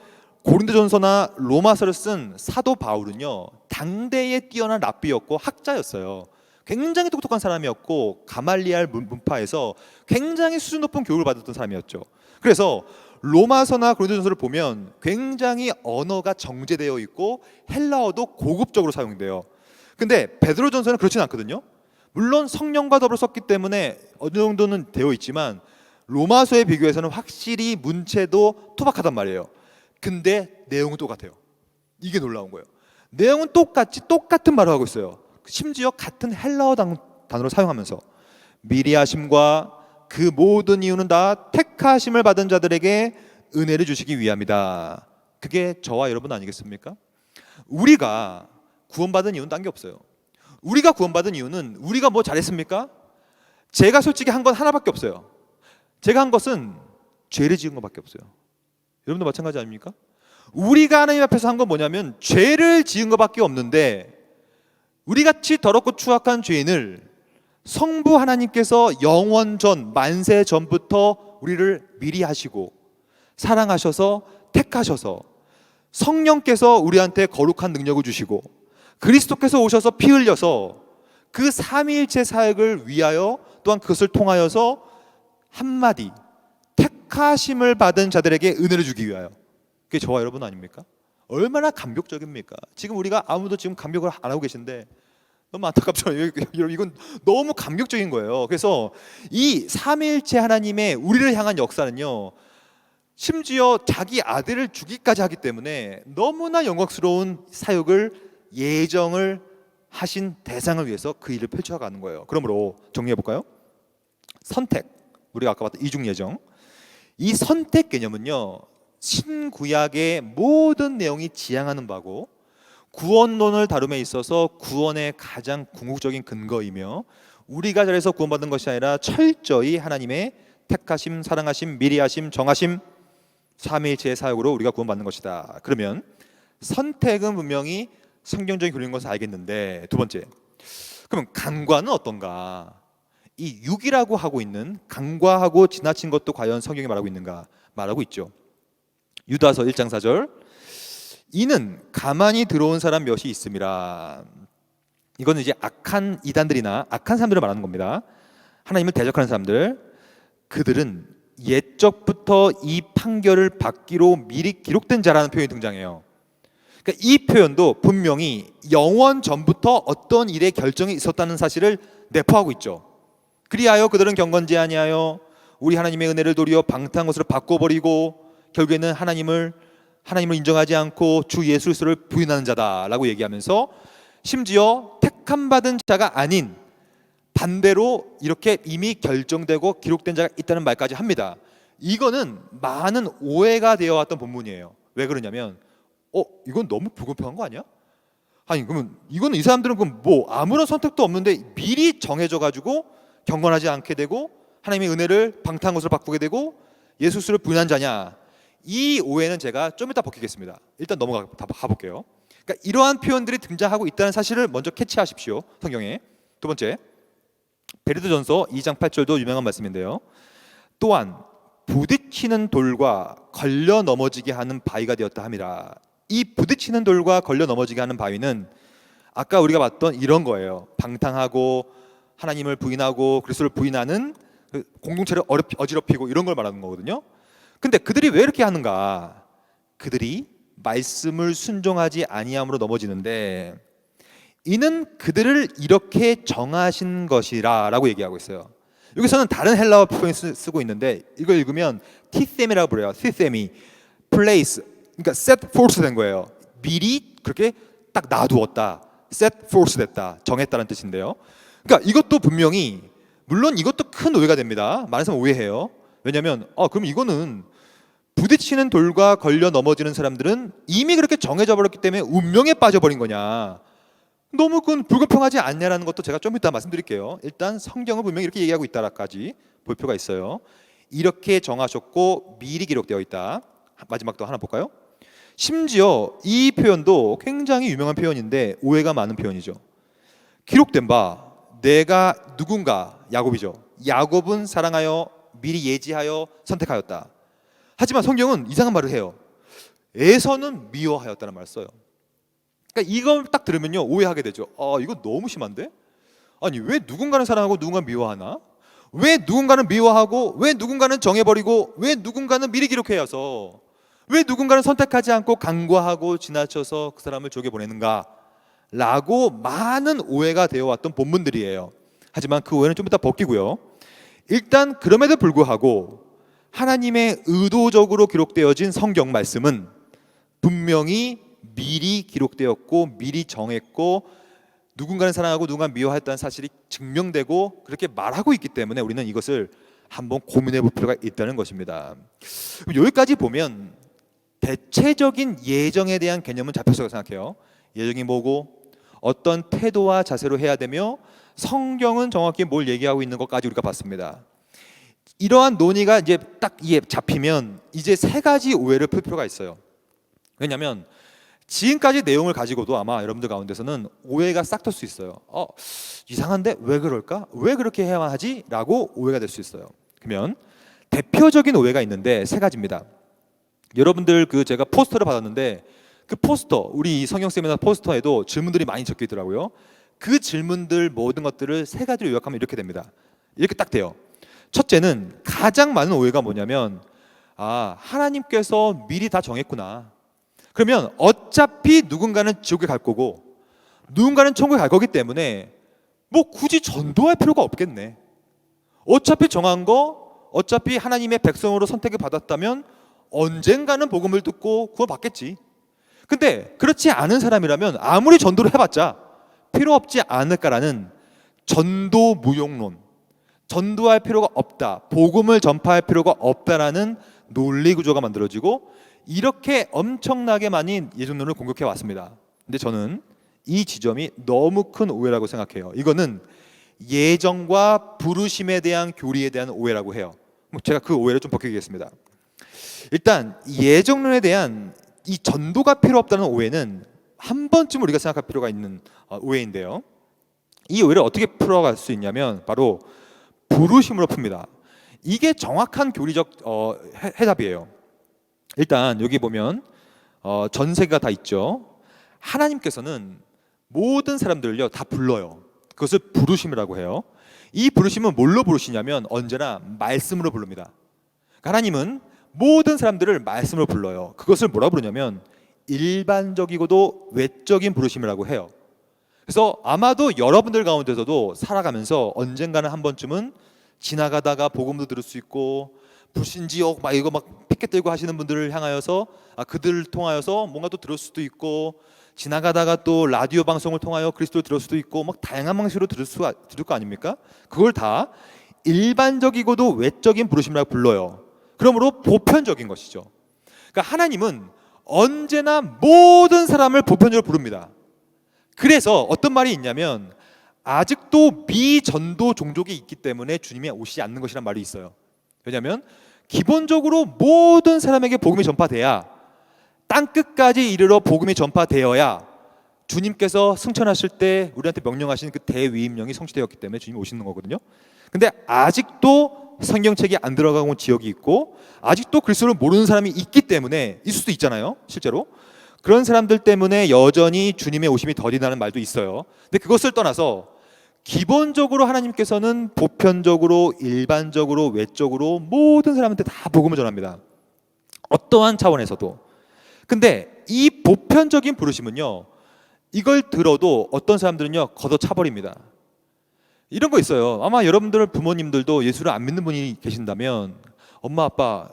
고린도전서나 로마서를 쓴 사도 바울은요, 당대에 뛰어난 랍비였고 학자였어요. 굉장히 똑똑한 사람이었고 가말리알 문파에서 굉장히 수준 높은 교육을 받았던 사람이었죠. 그래서 로마서나 고린도전서를 보면 굉장히 언어가 정제되어 있고 헬라어도 고급적으로 사용돼요. 근데 베드로전서는 그렇진 않거든요. 물론 성령과 더불어 썼기 때문에 어느 정도는 되어 있지만 로마서에 비교해서는 확실히 문체도 투박하단 말이에요. 근데 내용은 똑같아요. 이게 놀라운 거예요. 내용은 똑같은 말을 하고 있어요. 심지어 같은 헬라어 단어를 사용하면서 미리 하심과 그 모든 이유는 다 택하심을 받은 자들에게 은혜를 주시기 위함이다. 그게 저와 여러분 아니겠습니까? 우리가 구원받은 이유는 딴 게 없어요. 우리가 구원받은 이유는 우리가 뭐 잘했습니까? 제가 솔직히 한 건 하나밖에 없어요. 제가 한 것은 죄를 지은 것밖에 없어요. 여러분도 마찬가지 아닙니까? 우리가 하나님 앞에서 한 건 뭐냐면 죄를 지은 것밖에 없는데, 우리같이 더럽고 추악한 죄인을 성부 하나님께서 영원 전, 만세 전부터 우리를 미리 하시고 사랑하셔서 택하셔서 성령께서 우리한테 거룩한 능력을 주시고 그리스도께서 오셔서 피 흘려서 그 삼위일체 사역을 위하여, 또한 그것을 통하여서 한마디 택하심을 받은 자들에게 은혜를 주기 위하여. 그게 저와 여러분 아닙니까? 얼마나 감격적입니까? 지금 우리가 아무도 지금 감격을 안 하고 계신데 너무 안타깝잖아요. 이건 너무 감격적인 거예요. 그래서 이 삼위일체 하나님의 우리를 향한 역사는요, 심지어 자기 아들을 주기까지 하기 때문에 너무나 영광스러운 사역을 예정을 하신 대상을 위해서 그 일을 펼쳐가는 거예요. 그러므로 정리해 볼까요? 선택, 우리가 아까 봤던 이중 예정, 이 선택 개념은요, 신구약의 모든 내용이 지향하는 바고 구원론을 다룸에 있어서 구원의 가장 궁극적인 근거이며, 우리가 잘해서 구원받은 것이 아니라 철저히 하나님의 택하심, 사랑하심, 미리하심, 정하심, 삼위일체의 사역으로 우리가 구원받는 것이다. 그러면 선택은 분명히 성경적인 교리인 것을 알겠는데, 두 번째, 그럼 간과는 어떤가? 이 육이라고 하고 있는 간과하고 지나친 것도 과연 성경이 말하고 있는가? 말하고 있죠. 유다서 1장 4절, 이는 가만히 들어온 사람 몇이 있음이라. 이거는 이제 악한 이단들이나 악한 사람들을 말하는 겁니다. 하나님을 대적하는 사람들, 그들은 옛적부터 이 판결을 받기로 미리 기록된 자라는 표현이 등장해요. 그러니까 이 표현도 분명히 영원 전부터 어떤 일의 결정이 있었다는 사실을 내포하고 있죠. 그리하여 그들은 경건지 아니하여 우리 하나님의 은혜를 도리어 방탕한 것으로 바꿔버리고 결국에는 하나님을 인정하지 않고 주 예수 그리스도를 부인하는 자다라고 얘기하면서, 심지어 택함 받은 자가 아닌 반대로 이렇게 이미 결정되고 기록된 자가 있다는 말까지 합니다. 이거는 많은 오해가 되어 왔던 본문이에요. 왜 그러냐면 이건 너무 불공평한 거 아니야? 아니 그러면 이거는 이 사람들은 그럼 뭐 아무런 선택도 없는데 미리 정해져 가지고 경건하지 않게 되고 하나님의 은혜를 방탕한 것으로 바꾸게 되고 예수 그리스도를 부인한 자냐? 이 오해는 제가 좀 이따 벗기겠습니다. 일단 가볼게요. 그러니까 이러한 표현들이 등장하고 있다는 사실을 먼저 캐치하십시오. 성경에. 두 번째, 베드로전서 2장 8절도 유명한 말씀인데요. 또한 부딪히는 돌과 걸려 넘어지게 하는 바위가 되었다 함이라. 이 부딪히는 돌과 걸려 넘어지게 하는 바위는 아까 우리가 봤던 이런 거예요. 방탕하고 하나님을 부인하고 그리스도를 부인하는 그 공동체를 어지럽히고 이런 걸 말하는 거거든요. 근데 그들이 왜 이렇게 하는가? 그들이 말씀을 순종하지 아니함으로 넘어지는데 이는 그들을 이렇게 정하신 것이라라고 얘기하고 있어요. 여기서는 다른 헬라어 표현을 쓰고 있는데 이걸 읽으면 티셈이라고 불러요. 티셈이 place, 그러니까 set forth 된 거예요. 미리 그렇게 딱 놔두었다. set forth 됐다. 정했다는 뜻인데요. 그러니까 이것도 분명히 물론 이것도 큰 오해가 됩니다. 많은 사람 오해해요. 왜냐하면 그럼 이거는 부딪히는 돌과 걸려 넘어지는 사람들은 이미 그렇게 정해져 버렸기 때문에 운명에 빠져버린 거냐. 너무 그건 불공평하지 않냐라는 것도 제가 좀 이따 말씀드릴게요. 일단 성경은 분명히 이렇게 얘기하고 있다라까지 볼 필요가 있어요. 이렇게 정하셨고 미리 기록되어 있다. 마지막도 하나 볼까요? 심지어 이 표현도 굉장히 유명한 표현인데 오해가 많은 표현이죠. 기록된 바 내가 누군가 야곱이죠. 야곱은 사랑하여 미리 예지하여 선택하였다. 하지만 성경은 이상한 말을 해요. 에서는 미워하였다는 말을 써요. 그러니까 이걸 딱 들으면요 오해하게 되죠. 이거 너무 심한데? 아니 왜 누군가는 사랑하고 누군가는 미워하나? 왜 누군가는 미워하고 왜 누군가는 정해버리고 왜 누군가는 미리 기록해야서 왜 누군가는 선택하지 않고 간과하고 지나쳐서 그 사람을 조게 보내는가? 라고 많은 오해가 되어왔던 본문들이에요. 하지만 그 오해는 좀 이따 벗기고요. 일단 그럼에도 불구하고 하나님의 의도적으로 기록되어진 성경 말씀은 분명히 미리 기록되었고 미리 정했고 누군가는 사랑하고 누군가는 미워했다는 사실이 증명되고 그렇게 말하고 있기 때문에 우리는 이것을 한번 고민해 볼 필요가 있다는 것입니다. 여기까지 보면 대체적인 예정에 대한 개념은 잡혔다고 생각해요. 예정이 뭐고 어떤 태도와 자세로 해야 되며 성경은 정확히 뭘 얘기하고 있는 것까지 우리가 봤습니다. 이러한 논의가 이제 딱 잡히면 이제 세 가지 오해를 풀 필요가 있어요. 왜냐하면 지금까지 내용을 가지고도 아마 여러분들 가운데서는 오해가 싹 털 수 있어요. 이상한데 왜 그럴까? 왜 그렇게 해야만 하지? 라고 오해가 될 수 있어요. 그러면 대표적인 오해가 있는데 세 가지입니다. 여러분들 제가 포스터를 받았는데 그 포스터, 우리 성경 세미나 포스터에도 질문들이 많이 적혀 있더라고요. 그 질문들 모든 것들을 세 가지로 요약하면 이렇게 됩니다. 이렇게 딱 돼요. 첫째는 가장 많은 오해가 뭐냐면 하나님께서 미리 다 정했구나. 그러면 어차피 누군가는 지옥에 갈 거고 누군가는 천국에 갈 거기 때문에 뭐 굳이 전도할 필요가 없겠네. 어차피 정한 거 어차피 하나님의 백성으로 선택을 받았다면 언젠가는 복음을 듣고 구원받겠지. 근데 그렇지 않은 사람이라면 아무리 전도를 해봤자 필요 없지 않을까라는 전도 무용론, 전도할 필요가 없다, 복음을 전파할 필요가 없다라는 논리 구조가 만들어지고 이렇게 엄청나게 많이 예정론을 공격해 왔습니다. 근데 저는 이 지점이 너무 큰 오해라고 생각해요. 이거는 예정과 부르심에 대한 교리에 대한 오해라고 해요. 제가 그 오해를 좀 벗기겠습니다. 일단 예정론에 대한 이 전도가 필요 없다는 오해는 한 번쯤 우리가 생각할 필요가 있는 오해인데요. 이 오해를 어떻게 풀어갈 수 있냐면 바로 부르심으로 풉니다. 이게 정확한 교리적 해답이에요. 일단 여기 보면 전세가 다 있죠. 하나님께서는 모든 사람들을요 다 불러요. 그것을 부르심이라고 해요. 이 부르심은 뭘로 부르시냐면 언제나 말씀으로 부릅니다. 하나님은 모든 사람들을 말씀으로 불러요. 그것을 뭐라 부르냐면 일반적이고도 외적인 부르심이라고 해요. 그래서 아마도 여러분들 가운데서도 살아가면서 언젠가는 한 번쯤은 지나가다가 복음도 들을 수 있고 불신지옥 이거 피켓 들고 하시는 분들을 향하여서 그들을 통하여서 뭔가 또 들을 수도 있고 지나가다가 또 라디오 방송을 통하여 그리스도를 들을 수도 있고 다양한 방식으로 들을 거 아닙니까? 그걸 다 일반적이고도 외적인 부르심이라고 불러요. 그러므로 보편적인 것이죠. 그러니까 하나님은 언제나 모든 사람을 보편적으로 부릅니다. 그래서 어떤 말이 있냐면 아직도 미전도 종족이 있기 때문에 주님이 오시지 않는 것이란 말이 있어요. 왜냐하면 기본적으로 모든 사람에게 복음이 전파돼야, 땅끝까지 이르러 복음이 전파되어야 주님께서 승천하실 때 우리한테 명령하신 그 대위임령이 성취되었기 때문에 주님이 오시는 거거든요. 근데 아직도 성경책이 안 들어가고 있는 지역이 있고, 아직도 그리스도를 모르는 사람이 있기 때문에, 있을 수도 있잖아요, 실제로. 그런 사람들 때문에 여전히 주님의 오심이 더디다는 말도 있어요. 근데 그것을 떠나서 기본적으로 하나님께서는 보편적으로, 일반적으로, 외적으로 모든 사람한테 다 복음을 전합니다. 어떠한 차원에서도. 근데 이 보편적인 부르심은요, 이걸 들어도 어떤 사람들은요 걷어차버립니다. 이런 거 있어요. 아마 여러분들 부모님들도 예수를 안 믿는 분이 계신다면, 엄마 아빠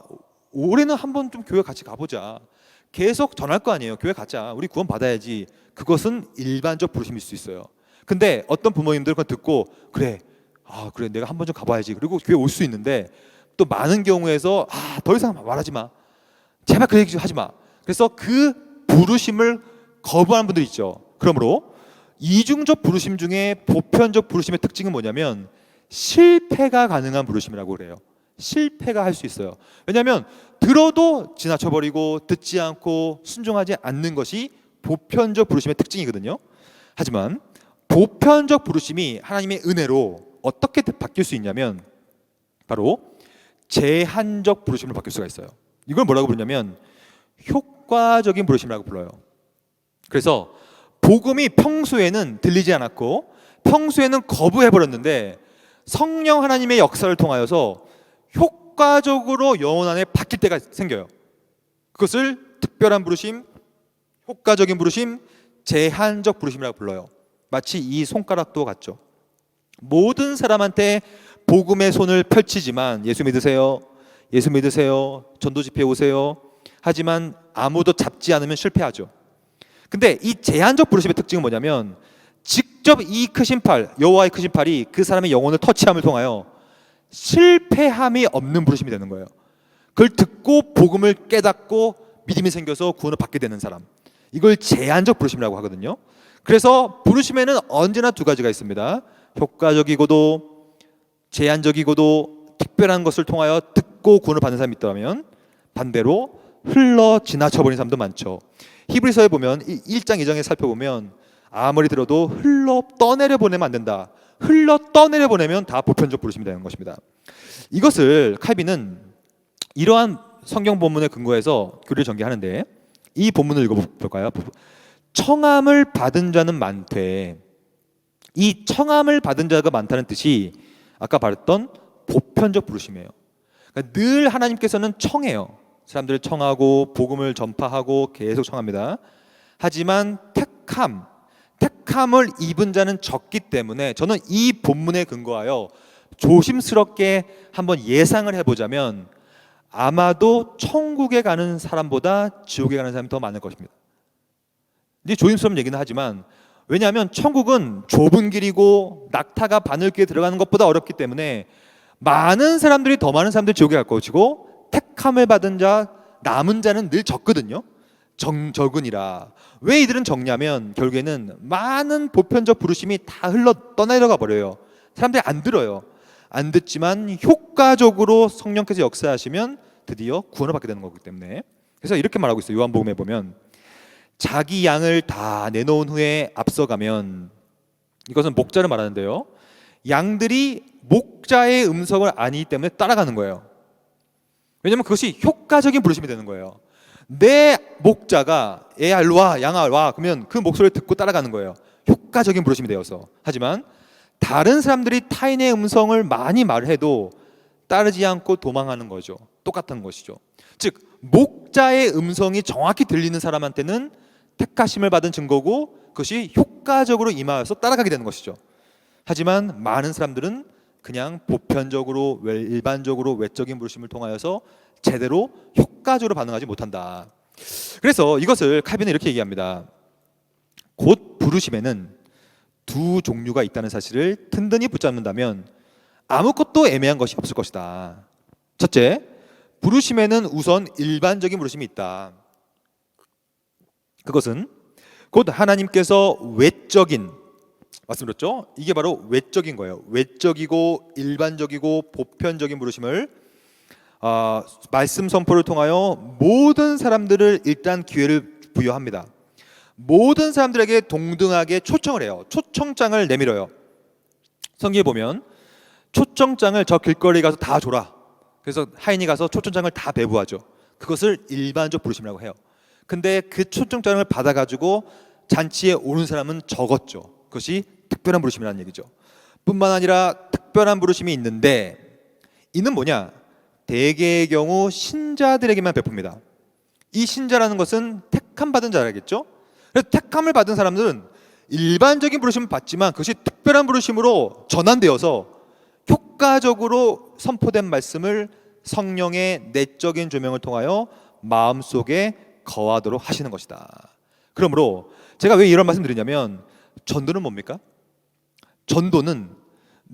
올해는 한번 좀 교회 같이 가보자, 계속 전할 거 아니에요. 교회 가자, 우리 구원 받아야지. 그것은 일반적 부르심일 수 있어요. 근데 어떤 부모님들은 그걸 듣고, 그래, 그래, 내가 한번 좀 가봐야지, 그리고 교회 올 수 있는데, 또 많은 경우에서 더 이상 말하지 마, 제발 그 얘기 좀 하지 마. 그래서 그 부르심을 거부하는 분들이 있죠. 그러므로 이중적 부르심 중에 보편적 부르심의 특징은 뭐냐면 실패가 가능한 부르심이라고 그래요. 실패가 할 수 있어요. 왜냐하면 들어도 지나쳐버리고 듣지 않고 순종하지 않는 것이 보편적 부르심의 특징이거든요. 하지만 보편적 부르심이 하나님의 은혜로 어떻게 바뀔 수 있냐면 바로 제한적 부르심으로 바뀔 수가 있어요. 이걸 뭐라고 부르냐면 효과적인 부르심이라고 불러요. 그래서 복음이 평소에는 들리지 않았고 평소에는 거부해버렸는데 성령 하나님의 역사를 통하여서 효과적으로 영혼 안에 바뀔 때가 생겨요. 그것을 특별한 부르심, 효과적인 부르심, 제한적 부르심이라고 불러요. 마치 이 손가락도 같죠. 모든 사람한테 복음의 손을 펼치지만, 예수 믿으세요, 예수 믿으세요, 전도 집회에 오세요, 하지만 아무도 잡지 않으면 실패하죠. 근데 이 제한적 부르심의 특징은 뭐냐면 직접 이 크신 팔, 여호와의 크신 팔이 그 사람의 영혼을 터치함을 통하여 실패함이 없는 부르심이 되는 거예요. 그걸 듣고 복음을 깨닫고 믿음이 생겨서 구원을 받게 되는 사람, 이걸 제한적 부르심이라고 하거든요. 그래서 부르심에는 언제나 두 가지가 있습니다. 효과적이고도 제한적이고도 특별한 것을 통하여 듣고 구원을 받는 사람이 있다면, 반대로 흘러 지나쳐버린 사람도 많죠. 히브리서에 보면 1장 2장에 살펴보면 아무리 들어도 흘러 떠내려 보내면 안 된다, 흘러 떠내려 보내면 다 보편적 부르심이 되는 것입니다. 이것을 칼빈은 이러한 성경 본문에 근거해서 교리를 전개하는데, 이 본문을 읽어볼까요? 청함을 받은 자는 많되, 이 청함을 받은 자가 많다는 뜻이 아까 말했던 보편적 부르심이에요. 그러니까 늘 하나님께서는 청해요. 사람들을 청하고 복음을 전파하고 계속 청합니다. 하지만 택함을 입은 자는 적기 때문에 저는 이 본문에 근거하여 조심스럽게 한번 예상을 해보자면 아마도 천국에 가는 사람보다 지옥에 가는 사람이 더 많을 것입니다. 이제 조심스러운 얘기는 하지만, 왜냐하면 천국은 좁은 길이고 낙타가 바늘귀에 들어가는 것보다 어렵기 때문에 많은 사람들이, 더 많은 사람들이 지옥에 갈 것이고, 택함을 받은 자, 남은 자는 늘 적거든요. 적으니라. 왜 이들은 적냐면 결국에는 많은 보편적 부르심이 다 흘러 떠내려가 버려요. 사람들이 안 들어요. 안 듣지만 효과적으로 성령께서 역사하시면 드디어 구원을 받게 되는 거기 때문에. 그래서 이렇게 말하고 있어요. 요한복음에 보면 자기 양을 다 내놓은 후에 앞서가면, 이것은 목자를 말하는데요, 양들이 목자의 음성을 아니기 때문에 따라가는 거예요. 왜냐하면 그것이 효과적인 부르심이 되는 거예요. 내 목자가 애야 일로 와, 양아 와, 그러면 그 목소리를 듣고 따라가는 거예요. 효과적인 부르심이 되어서. 하지만 다른 사람들이 타인의 음성을 많이 말해도 따르지 않고 도망하는 거죠. 똑같은 것이죠. 즉 목자의 음성이 정확히 들리는 사람한테는 택하심을 받은 증거고 그것이 효과적으로 임하여서 따라가게 되는 것이죠. 하지만 많은 사람들은 그냥 보편적으로, 일반적으로, 외적인 부르심을 통하여서 제대로 효과적으로 반응하지 못한다. 그래서 이것을 칼빈은 이렇게 얘기합니다. 곧 부르심에는 두 종류가 있다는 사실을 든든히 붙잡는다면 아무것도 애매한 것이 없을 것이다. 첫째, 부르심에는 우선 일반적인 부르심이 있다. 그것은 곧 하나님께서 외적인, 말씀드렸죠? 이게 바로 외적인 거예요. 외적이고 일반적이고 보편적인 부르심을 말씀 선포를 통하여 모든 사람들을 일단 기회를 부여합니다. 모든 사람들에게 동등하게 초청을 해요. 초청장을 내밀어요. 성경에 보면 초청장을 저 길거리 가서 다 줘라. 그래서 하인이 가서 초청장을 다 배부하죠. 그것을 일반적 부르심이라고 해요. 근데 그 초청장을 받아가지고 잔치에 오는 사람은 적었죠. 그것이 특별한 부르심이라는 얘기죠. 뿐만 아니라 특별한 부르심이 있는데 이는 뭐냐? 대개의 경우 신자들에게만 베풉니다. 이 신자라는 것은 택함 받은 자라겠죠. 그래서 택함을 받은 사람들은 일반적인 부르심을 받지만 그것이 특별한 부르심으로 전환되어서 효과적으로 선포된 말씀을 성령의 내적인 조명을 통하여 마음속에 거하도록 하시는 것이다. 그러므로 제가 왜 이런 말씀 드리냐면 전도는 뭡니까? 전도는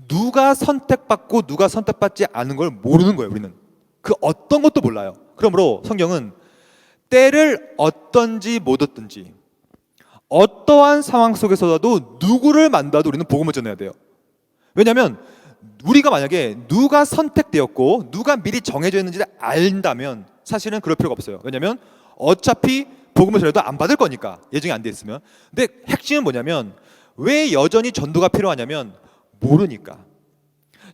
누가 선택받고 누가 선택받지 않은 걸 모르는 거예요. 우리는 그 어떤 것도 몰라요. 그러므로 성경은 때를 어떤지 못 얻든지 어떠한 상황 속에서라도 누구를 만나도 우리는 복음을 전해야 돼요. 왜냐하면 우리가 만약에 누가 선택되었고 누가 미리 정해져 있는지를 안다면 사실은 그럴 필요가 없어요. 왜냐하면 어차피 복음을 전해도 안 받을 거니까, 예정이 안 돼 있으면. 근데 핵심은 뭐냐면 왜 여전히 전도가 필요하냐면 모르니까.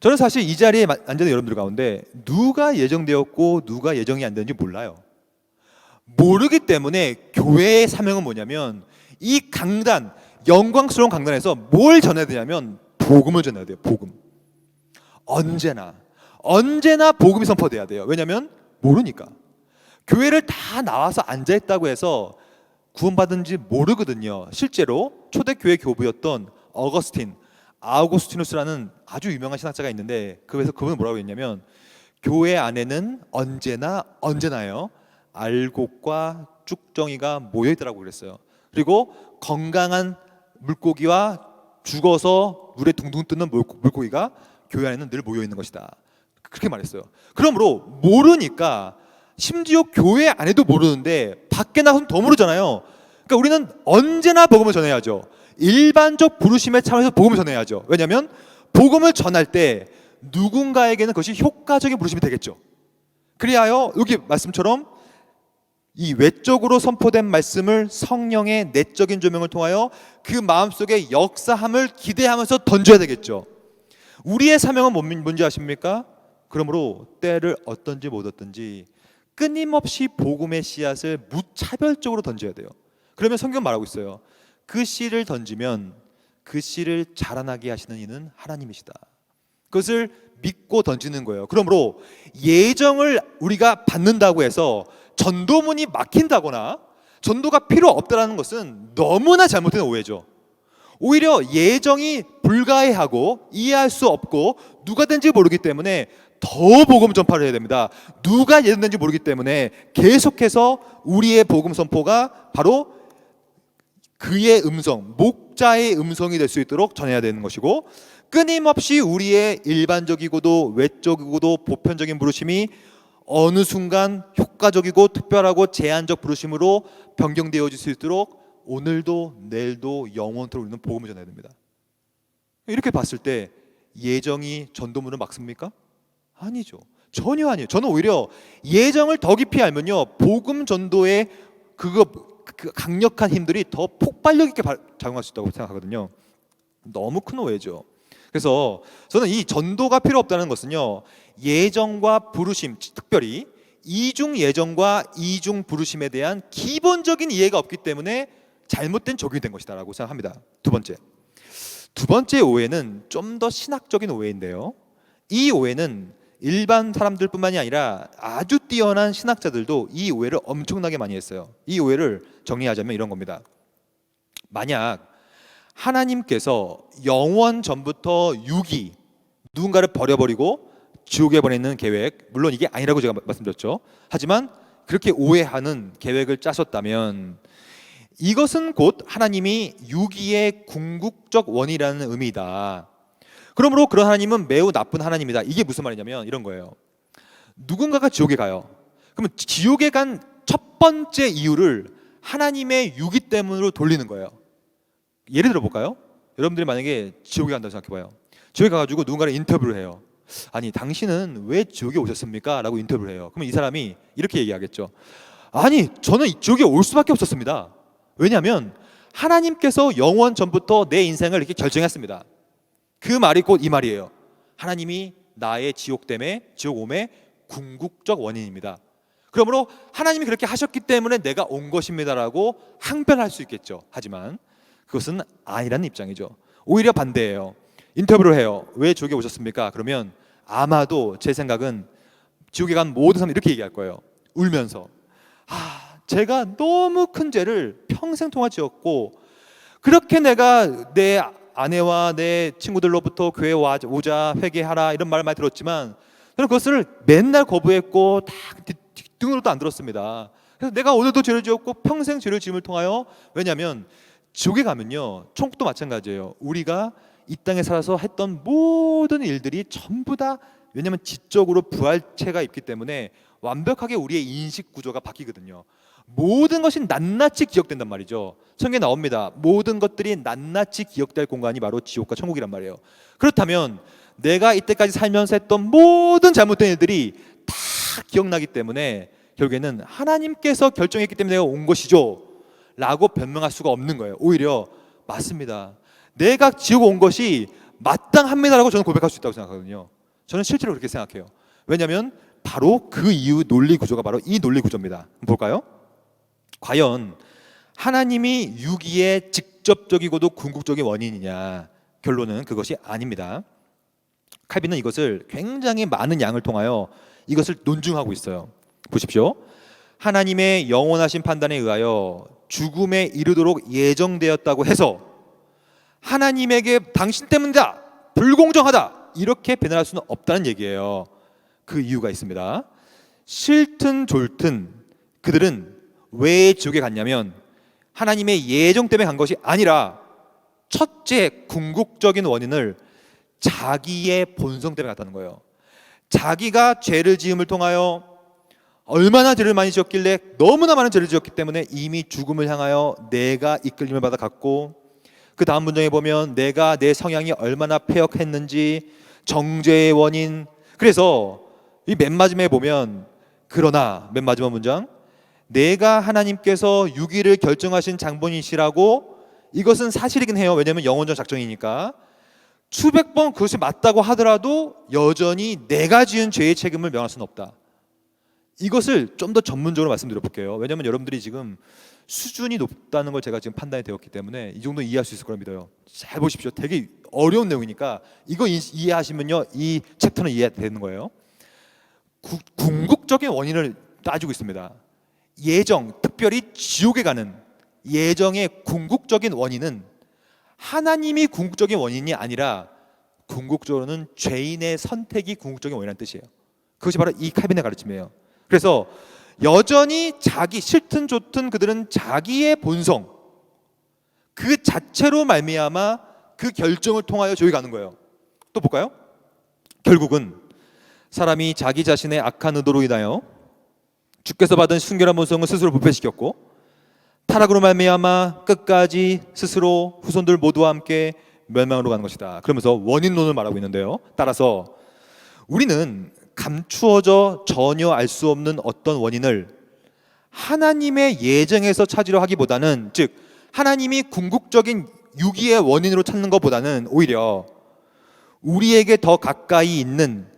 저는 사실 이 자리에 앉은 여러분들 가운데 누가 예정되었고 누가 예정이 안 되는지 몰라요. 모르기 때문에 교회의 사명은 뭐냐면 이 강단, 영광스러운 강단에서 뭘 전해야 되냐면 복음을 전해야 돼요. 복음. 언제나 복음이 선포돼야 돼요. 왜냐하면 모르니까. 교회를 다 나와서 앉아있다고 해서 구원받은지 모르거든요. 실제로 초대교회 교부였던 아우구스티누스라는 아주 유명한 신학자가 있는데 그분은 뭐라고 했냐면 교회 안에는 언제나요 알곡과 쭉정이가 모여있더라고 그랬어요. 그리고 건강한 물고기와 죽어서 물에 둥둥 뜨는 물고기가 교회 안에는 늘 모여있는 것이다. 그렇게 말했어요. 그러므로 모르니까 심지어 교회 안에도 모르는데 밖에 나가서 더 모르잖아요. 그러니까 우리는 언제나 복음을 전해야죠. 일반적 부르심의 차원에서 복음을 전해야죠. 왜냐하면 복음을 전할 때 누군가에게는 그것이 효과적인 부르심이 되겠죠. 그리하여 여기 말씀처럼 이 외적으로 선포된 말씀을 성령의 내적인 조명을 통하여 그 마음속에 역사함을 기대하면서 던져야 되겠죠. 우리의 사명은 뭔지 아십니까? 그러므로 때를 얻든지 못 얻든지 끊임없이 복음의 씨앗을 무차별적으로 던져야 돼요. 그러면 성경 말하고 있어요. 그 씨를 던지면 그 씨를 자라나게 하시는 이는 하나님이시다. 그것을 믿고 던지는 거예요. 그러므로 예정을 우리가 받는다고 해서 전도문이 막힌다거나 전도가 필요 없다는 것은 너무나 잘못된 오해죠. 오히려 예정이 불가해하고 이해할 수 없고 누가 된지 모르기 때문에 더 복음 전파를 해야 됩니다. 누가 예정된지 모르기 때문에 계속해서 우리의 복음 선포가 바로 그의 음성, 목자의 음성이 될 수 있도록 전해야 되는 것이고 끊임없이 우리의 일반적이고도 외적이고도 보편적인 부르심이 어느 순간 효과적이고 특별하고 제한적 부르심으로 변경되어질 수 있도록 오늘도 내일도 영원토록 우리는 복음을 전해야 됩니다. 이렇게 봤을 때 예정이 전도문을 막습니까? 아니죠. 전혀 아니에요. 저는 오히려 예정을 더 깊이 알면요 복음 전도의 그 강력한 힘들이 더 폭발력 있게 작용할 수 있다고 생각하거든요. 너무 큰 오해죠. 그래서 저는 이 전도가 필요 없다는 것은요 예정과 부르심, 특별히 이중 예정과 이중 부르심에 대한 기본적인 이해가 없기 때문에 잘못된 적용이 된 것이다라고 생각합니다. 두 번째 오해는 좀 더 신학적인 오해인데요. 이 오해는 일반 사람들뿐만이 아니라 아주 뛰어난 신학자들도 이 오해를 엄청나게 많이 했어요. 이 오해를 정리하자면 이런 겁니다. 만약 하나님께서 영원 전부터 유기 누군가를 버려버리고 지옥에 보내는 계획, 물론 이게 아니라고 제가 말씀드렸죠. 하지만 그렇게 오해하는 계획을 짜셨다면 이것은 곧 하나님이 유기의 궁극적 원이라는 의미다. 그러므로 그런 하나님은 매우 나쁜 하나님이다. 이게 무슨 말이냐면 이런 거예요. 누군가가 지옥에 가요. 그러면 지옥에 간 첫 번째 이유를 하나님의 유기 때문으로 돌리는 거예요. 예를 들어 볼까요? 여러분들이 만약에 지옥에 간다고 생각해봐요. 지옥에 가가지고 누군가를 인터뷰를 해요. 아니 당신은 왜 지옥에 오셨습니까? 라고 인터뷰를 해요. 그러면 이 사람이 이렇게 얘기하겠죠. 아니 저는 지옥에 올 수밖에 없었습니다. 왜냐하면 하나님께서 영원 전부터 내 인생을 이렇게 결정했습니다. 그 말이 곧 이 말이에요. 하나님이 나의 지옥옴의 궁극적 원인입니다. 그러므로 하나님이 그렇게 하셨기 때문에 내가 온 것입니다라고 항변할 수 있겠죠. 하지만 그것은 아니라는 입장이죠. 오히려 반대예요. 인터뷰를 해요. 왜 지옥에 오셨습니까? 그러면 아마도 제 생각은 지옥에 간 모든 사람이 이렇게 얘기할 거예요. 울면서 제가 너무 큰 죄를 평생 동안 지었고 그렇게 내가 내 아내와 내 친구들로부터 교회 오자 회개하라 이런 말을 많이 들었지만 저는 그것을 맨날 거부했고 다 뒷등으로도 안 들었습니다. 그래서 내가 오늘도 죄를 지었고 평생 죄를 지음을 통하여 왜냐하면 지옥에 가면요 천국도 마찬가지예요. 우리가 이 땅에 살아서 했던 모든 일들이 전부 다 왜냐하면 지적으로 부활체가 있기 때문에 완벽하게 우리의 인식 구조가 바뀌거든요. 모든 것이 낱낱이 기억된단 말이죠. 성경에 나옵니다. 모든 것들이 낱낱이 기억될 공간이 바로 지옥과 천국이란 말이에요. 그렇다면 내가 이때까지 살면서 했던 모든 잘못된 일들이 다 기억나기 때문에 결국에는 하나님께서 결정했기 때문에 내가 온 것이죠 라고 변명할 수가 없는 거예요. 오히려 맞습니다. 내가 지옥 온 것이 마땅합니다라고 저는 고백할 수 있다고 생각하거든요. 저는 실제로 그렇게 생각해요. 왜냐하면 바로 그 이유 논리 구조가 바로 이 논리 구조입니다. 한번 볼까요? 과연 하나님이 유기의 직접적이고도 궁극적인 원인이냐? 결론은 그것이 아닙니다. 칼빈은 이것을 굉장히 많은 양을 통하여 이것을 논증하고 있어요. 보십시오. 하나님의 영원하신 판단에 의하여 죽음에 이르도록 예정되었다고 해서 하나님에게 당신 때문이다, 불공정하다 이렇게 변할 수는 없다는 얘기예요. 그 이유가 있습니다. 싫든 좋든 그들은 왜 지옥에 갔냐면 하나님의 예정 때문에 간 것이 아니라 첫째 궁극적인 원인을 자기의 본성 때문에 갔다는 거예요. 자기가 죄를 지음을 통하여 얼마나 죄를 많이 지었길래 너무나 많은 죄를 지었기 때문에 이미 죽음을 향하여 내가 이끌림을 받아 갔고 그 다음 문장에 보면 내가 내 성향이 얼마나 패역했는지 정죄의 원인. 그래서 이 맨 마지막에 보면 그러나 맨 마지막 문장 내가 하나님께서 유기를 결정하신 장본이시라고 이것은 사실이긴 해요. 왜냐하면 영원전 작정이니까 수백 번 그것이 맞다고 하더라도 여전히 내가 지은 죄의 책임을 명할 수는 없다. 이것을 좀 더 전문적으로 말씀드려 볼게요. 왜냐하면 여러분들이 지금 수준이 높다는 걸 제가 지금 판단이 되었기 때문에 이 정도 이해할 수 있을 거라 믿어요. 잘 보십시오. 되게 어려운 내용이니까 이거 이해하시면요 이 챕터는 이해되는 거예요. 궁극적인 원인을 따지고 있습니다. 예정, 특별히 지옥에 가는 예정의 궁극적인 원인은 하나님이 궁극적인 원인이 아니라 궁극적으로는 죄인의 선택이 궁극적인 원인이라는 뜻이에요. 그것이 바로 이 칼빈의 가르침이에요. 그래서 여전히 자기 싫든 좋든 그들은 자기의 본성 그 자체로 말미암아 그 결정을 통하여 지옥에 가는 거예요. 또 볼까요? 결국은 사람이 자기 자신의 악한 의도로 인하여 주께서 받은 순결한 본성을 스스로 부패시켰고 타락으로 말미암아 끝까지 스스로 후손들 모두와 함께 멸망으로 가는 것이다. 그러면서 원인론을 말하고 있는데요. 따라서 우리는 감추어져 전혀 알 수 없는 어떤 원인을 하나님의 예정에서 찾으려 하기보다는 즉 하나님이 궁극적인 유기의 원인으로 찾는 것보다는 오히려 우리에게 더 가까이 있는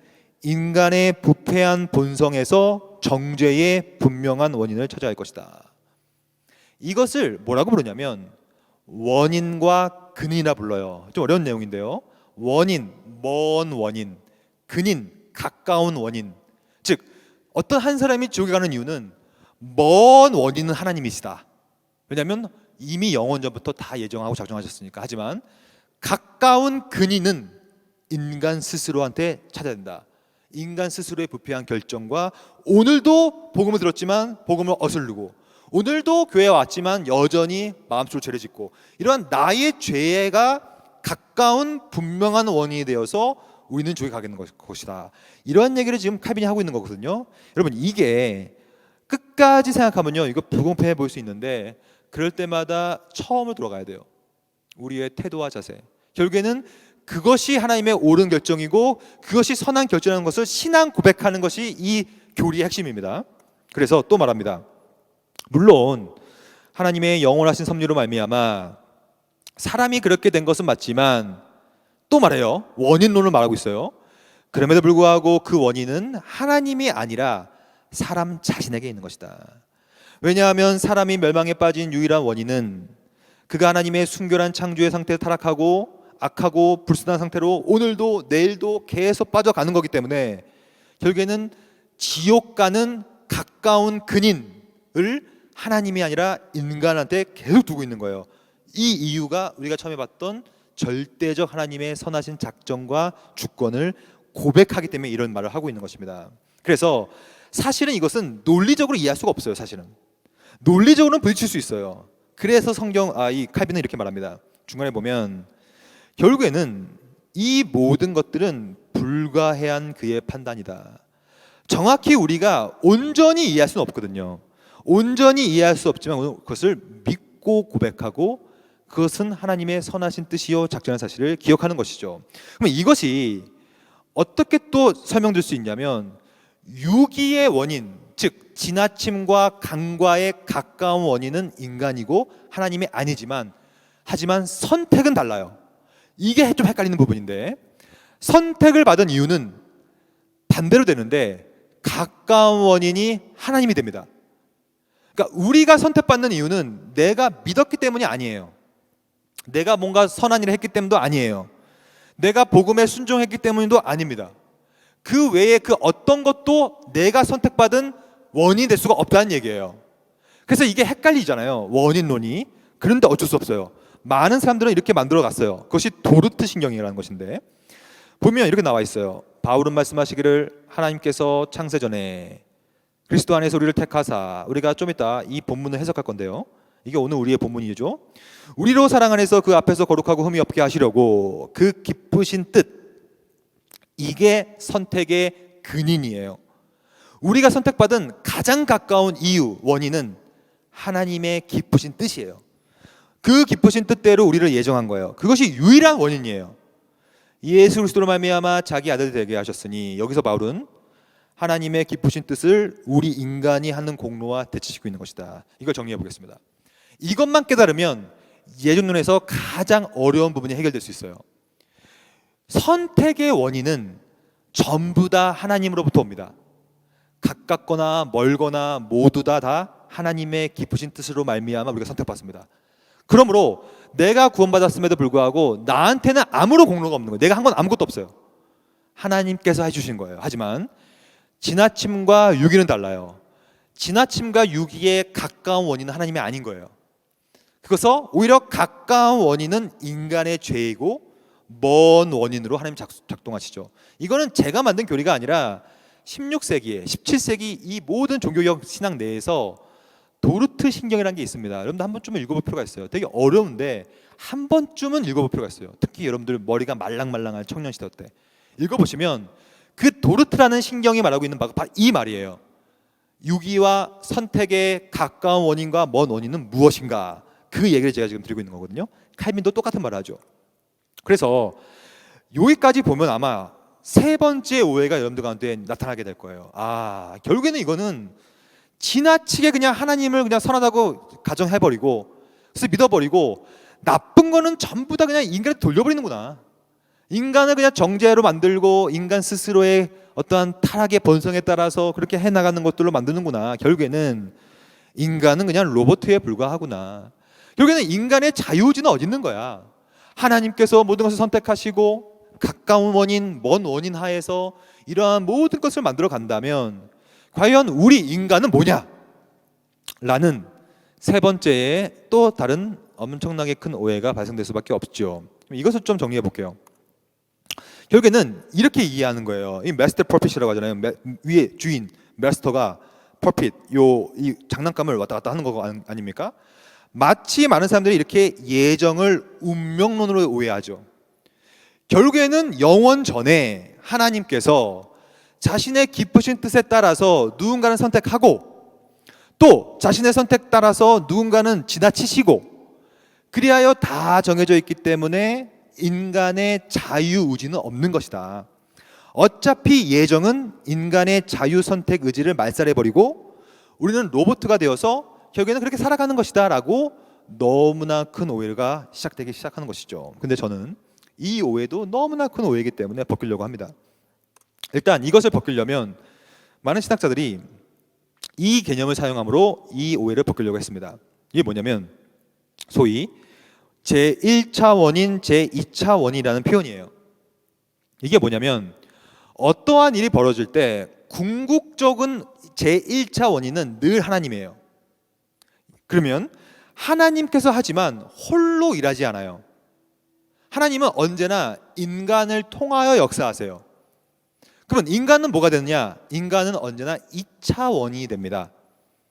인간의 부패한 본성에서 정죄의 분명한 원인을 찾아야 할 것이다. 이것을 뭐라고 부르냐면 원인과 근인이라 불러요. 좀 어려운 내용인데요. 원인, 먼 원인, 근인, 가까운 원인. 즉 어떤 한 사람이 지옥에 가는 이유는 먼 원인은 하나님이시다. 왜냐하면 이미 영원전부터 다 예정하고 작정하셨으니까. 하지만 가까운 근인은 인간 스스로한테 찾아야 된다. 인간 스스로의 부패한 결정과 오늘도 복음을 들었지만 복음을 어슬르고 오늘도 교회에 왔지만 여전히 마음속으로 죄를 짓고 이러한 나의 죄가 가까운 분명한 원인이 되어서 우리는 지옥에 가게 되는 것이다. 이러한 얘기를 지금 칼빈이 하고 있는 거거든요. 여러분 이게 끝까지 생각하면요 이거 불공평해 보일 수 있는데 그럴 때마다 처음으로 돌아가야 돼요. 우리의 태도와 자세. 결국에는 그것이 하나님의 옳은 결정이고 그것이 선한 결정이라는 것을 신앙 고백하는 것이 이 교리의 핵심입니다. 그래서 또 말합니다. 물론 하나님의 영원하신 섭리로 말미암아 사람이 그렇게 된 것은 맞지만 또 말해요. 원인론을 말하고 있어요. 그럼에도 불구하고 그 원인은 하나님이 아니라 사람 자신에게 있는 것이다. 왜냐하면 사람이 멸망에 빠진 유일한 원인은 그가 하나님의 순결한 창조의 상태에 타락하고 악하고 불순한 상태로 오늘도 내일도 계속 빠져가는 거기 때문에 결국에는 지옥 가는 가까운 근인을 하나님이 아니라 인간한테 계속 두고 있는 거예요. 이 이유가 우리가 처음에 봤던 절대적 하나님의 선하신 작정과 주권을 고백하기 때문에 이런 말을 하고 있는 것입니다. 그래서 사실은 이것은 논리적으로 이해할 수가 없어요. 사실은 논리적으로는 부딪힐 수 있어요. 그래서 이 칼빈은 이렇게 말합니다. 중간에 보면 결국에는 이 모든 것들은 불가해한 그의 판단이다. 정확히 우리가 온전히 이해할 수는 없거든요. 온전히 이해할 수 없지만 그것을 믿고 고백하고 그것은 하나님의 선하신 뜻이요 작전의 사실을 기억하는 것이죠. 그럼 이것이 어떻게 또 설명될 수 있냐면 유기의 원인, 즉 지나침과 강과의 가까운 원인은 인간이고 하나님이 아니지만 하지만 선택은 달라요. 이게 좀 헷갈리는 부분인데 선택을 받은 이유는 반대로 되는데 가까운 원인이 하나님이 됩니다. 그러니까 우리가 선택받는 이유는 내가 믿었기 때문이 아니에요. 내가 뭔가 선한 일을 했기 때문도 아니에요. 내가 복음에 순종했기 때문도 아닙니다. 그 외에 그 어떤 것도 내가 선택받은 원인이 될 수가 없다는 얘기예요. 그래서 이게 헷갈리잖아요. 원인론이. 그런데 어쩔 수 없어요. 많은 사람들은 이렇게 만들어 갔어요. 그것이 도르트 신경이라는 것인데 보면 이렇게 나와 있어요. 바울은 말씀하시기를 하나님께서 창세전에 그리스도 안에서 우리를 택하사, 우리가 좀 이따 이 본문을 해석할 건데요. 이게 오늘 우리의 본문이죠. 우리로 사랑 안에서 그 앞에서 거룩하고 흠이 없게 하시려고 그 기쁘신 뜻, 이게 선택의 근인이에요. 우리가 선택받은 가장 가까운 이유, 원인은 하나님의 기쁘신 뜻이에요. 그 기쁘신 뜻대로 우리를 예정한 거예요. 그것이 유일한 원인이에요. 예수 그리스도로 말미암아 자기 아들이 되게 하셨으니, 여기서 바울은 하나님의 기쁘신 뜻을 우리 인간이 하는 공로와 대치시키고 있는 것이다. 이걸 정리해 보겠습니다. 이것만 깨달으면 예전론에서 가장 어려운 부분이 해결될 수 있어요. 선택의 원인은 전부 다 하나님으로부터 옵니다. 가깝거나 멀거나 모두 다 하나님의 기쁘신 뜻으로 말미암아 우리가 선택받습니다. 그러므로 내가 구원받았음에도 불구하고 나한테는 아무런 공로가 없는 거예요. 내가 한 건 아무것도 없어요. 하나님께서 해주신 거예요. 하지만 지나침과 유기는 달라요. 지나침과 유기의 가까운 원인은 하나님이 아닌 거예요. 그래서 오히려 가까운 원인은 인간의 죄이고 먼 원인으로 하나님 작동하시죠. 이거는 제가 만든 교리가 아니라 16세기에 17세기 이 모든 종교적 신앙 내에서 도르트 신경이라는 게 있습니다. 여러분들 한 번쯤은 읽어볼 필요가 있어요. 되게 어려운데 한 번쯤은 읽어볼 필요가 있어요. 특히 여러분들 머리가 말랑말랑한 청년 시대 때 읽어보시면 그 도르트라는 신경이 말하고 있는 바가 이 말이에요. 유기와 선택의 가까운 원인과 먼 원인은 무엇인가? 그 얘기를 제가 지금 드리고 있는 거거든요. 칼빈도 똑같은 말을 하죠. 그래서 여기까지 보면 아마 세 번째 오해가 여러분들 가운데 나타나게 될 거예요. 결국에는 이거는 지나치게 그냥 하나님을 그냥 선하다고 가정해버리고 그래서 믿어버리고 나쁜 거는 전부 다 그냥 인간에 돌려버리는구나. 인간을 그냥 정죄로 만들고 인간 스스로의 어떠한 타락의 본성에 따라서 그렇게 해나가는 것들로 만드는구나. 결국에는 인간은 그냥 로봇에 불과하구나. 결국에는 인간의 자유의지는 어디 있는 거야. 하나님께서 모든 것을 선택하시고 가까운 원인, 먼 원인 하에서 이러한 모든 것을 만들어 간다면 과연 우리 인간은 뭐냐? 라는 세 번째의 또 다른 엄청나게 큰 오해가 발생될 수밖에 없죠. 이것을 좀 정리해 볼게요. 결국에는 이렇게 이해하는 거예요. 이 마스터 퍼핏이라고 하잖아요. 위에 주인 마스터가 퍼핏, 이 장난감을 왔다 갔다 하는 거 아닙니까? 마치 많은 사람들이 이렇게 예정을 운명론으로 오해하죠. 결국에는 영원 전에 하나님께서 자신의 기쁘신 뜻에 따라서 누군가는 선택하고 또 자신의 선택 따라서 누군가는 지나치시고 그리하여 다 정해져 있기 때문에 인간의 자유의지는 없는 것이다. 어차피 예정은 인간의 자유 선택 의지를 말살해버리고 우리는 로봇가 되어서 결국에는 그렇게 살아가는 것이다 라고 너무나 큰 오해가 시작되기 시작하는 것이죠. 근데 저는 이 오해도 너무나 큰 오해이기 때문에 벗기려고 합니다. 일단 이것을 벗기려면 많은 신학자들이 이 개념을 사용함으로 이 오해를 벗기려고 했습니다. 이게 뭐냐면 소위 제1차 원인, 제2차 원이라는 표현이에요. 이게 뭐냐면 어떠한 일이 벌어질 때 궁극적인 제1차 원인은 늘 하나님이에요. 그러면 하나님께서 하지만 홀로 일하지 않아요. 하나님은 언제나 인간을 통하여 역사하세요. 그러면 인간은 뭐가 되느냐? 인간은 언제나 2차 원인이 됩니다.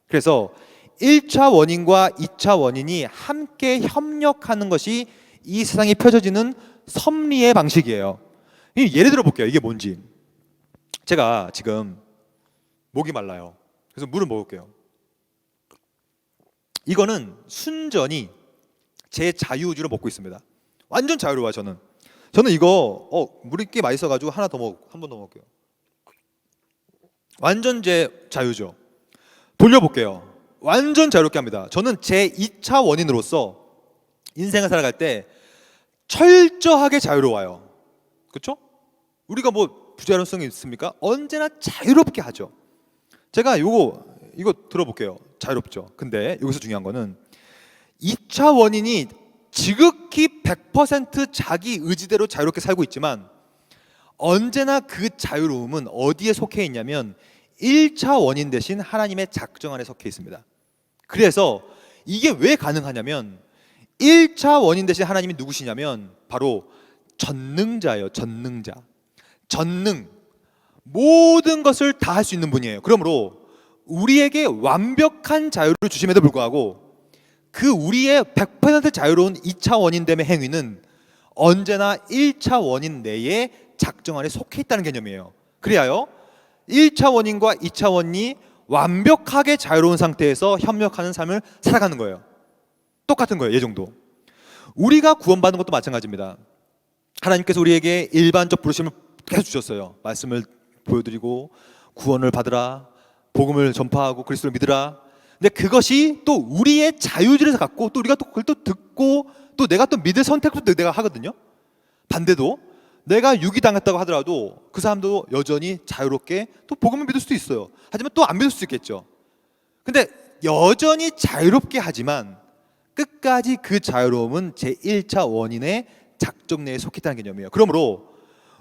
그래서 1차 원인과 2차 원인이 함께 협력하는 것이 이 세상에 펼쳐지는 섭리의 방식이에요. 예를 들어 볼게요. 이게 뭔지. 제가 지금 목이 말라요. 그래서 물을 먹을게요. 이거는 순전히 제 자유의지로 먹고 있습니다. 완전 자유로워요. 저는 이거 물이 꽤 맛있어가지고 한 번 더 먹을게요. 완전 제 자유죠. 돌려볼게요. 완전 자유롭게 합니다. 저는 제 2차 원인으로서 인생을 살아갈 때 철저하게 자유로워요. 그렇죠? 우리가 뭐 부자연성이 있습니까? 언제나 자유롭게 하죠. 제가 이거 들어볼게요. 자유롭죠. 근데 여기서 중요한 거는 2차 원인이 지극히 100% 자기 의지대로 자유롭게 살고 있지만 언제나 그 자유로움은 어디에 속해 있냐면 1차 원인 대신 하나님의 작정 안에 속해 있습니다. 그래서 이게 왜 가능하냐면 1차 원인 대신 하나님이 누구시냐면 바로 전능자예요. 전능. 모든 것을 다 할 수 있는 분이에요. 그러므로 우리에게 완벽한 자유를 주심에도 불구하고 그 우리의 100% 자유로운 2차 원인됨의 행위는 언제나 1차 원인 내에 작정 안에 속해 있다는 개념이에요. 그래야요 1차 원인과 2차 원인이 완벽하게 자유로운 상태에서 협력하는 삶을 살아가는 거예요. 똑같은 거예요. 예정도. 우리가 구원받는 것도 마찬가지입니다. 하나님께서 우리에게 일반적 부르심을 계속 주셨어요. 말씀을 보여드리고 구원을 받으라, 복음을 전파하고 그리스도를 믿으라. 근데 그것이 또 우리의 자유의지를 갖고 또 우리가 또 그걸 또 듣고 또 내가 또 믿을 선택도 내가 하거든요. 반대도 내가 유기당했다고 하더라도 그 사람도 여전히 자유롭게 또 복음을 믿을 수도 있어요. 하지만 또 안 믿을 수도 있겠죠. 근데 여전히 자유롭게 하지만 끝까지 그 자유로움은 제1차 원인의 작정 내에 속해 있다는 개념이에요. 그러므로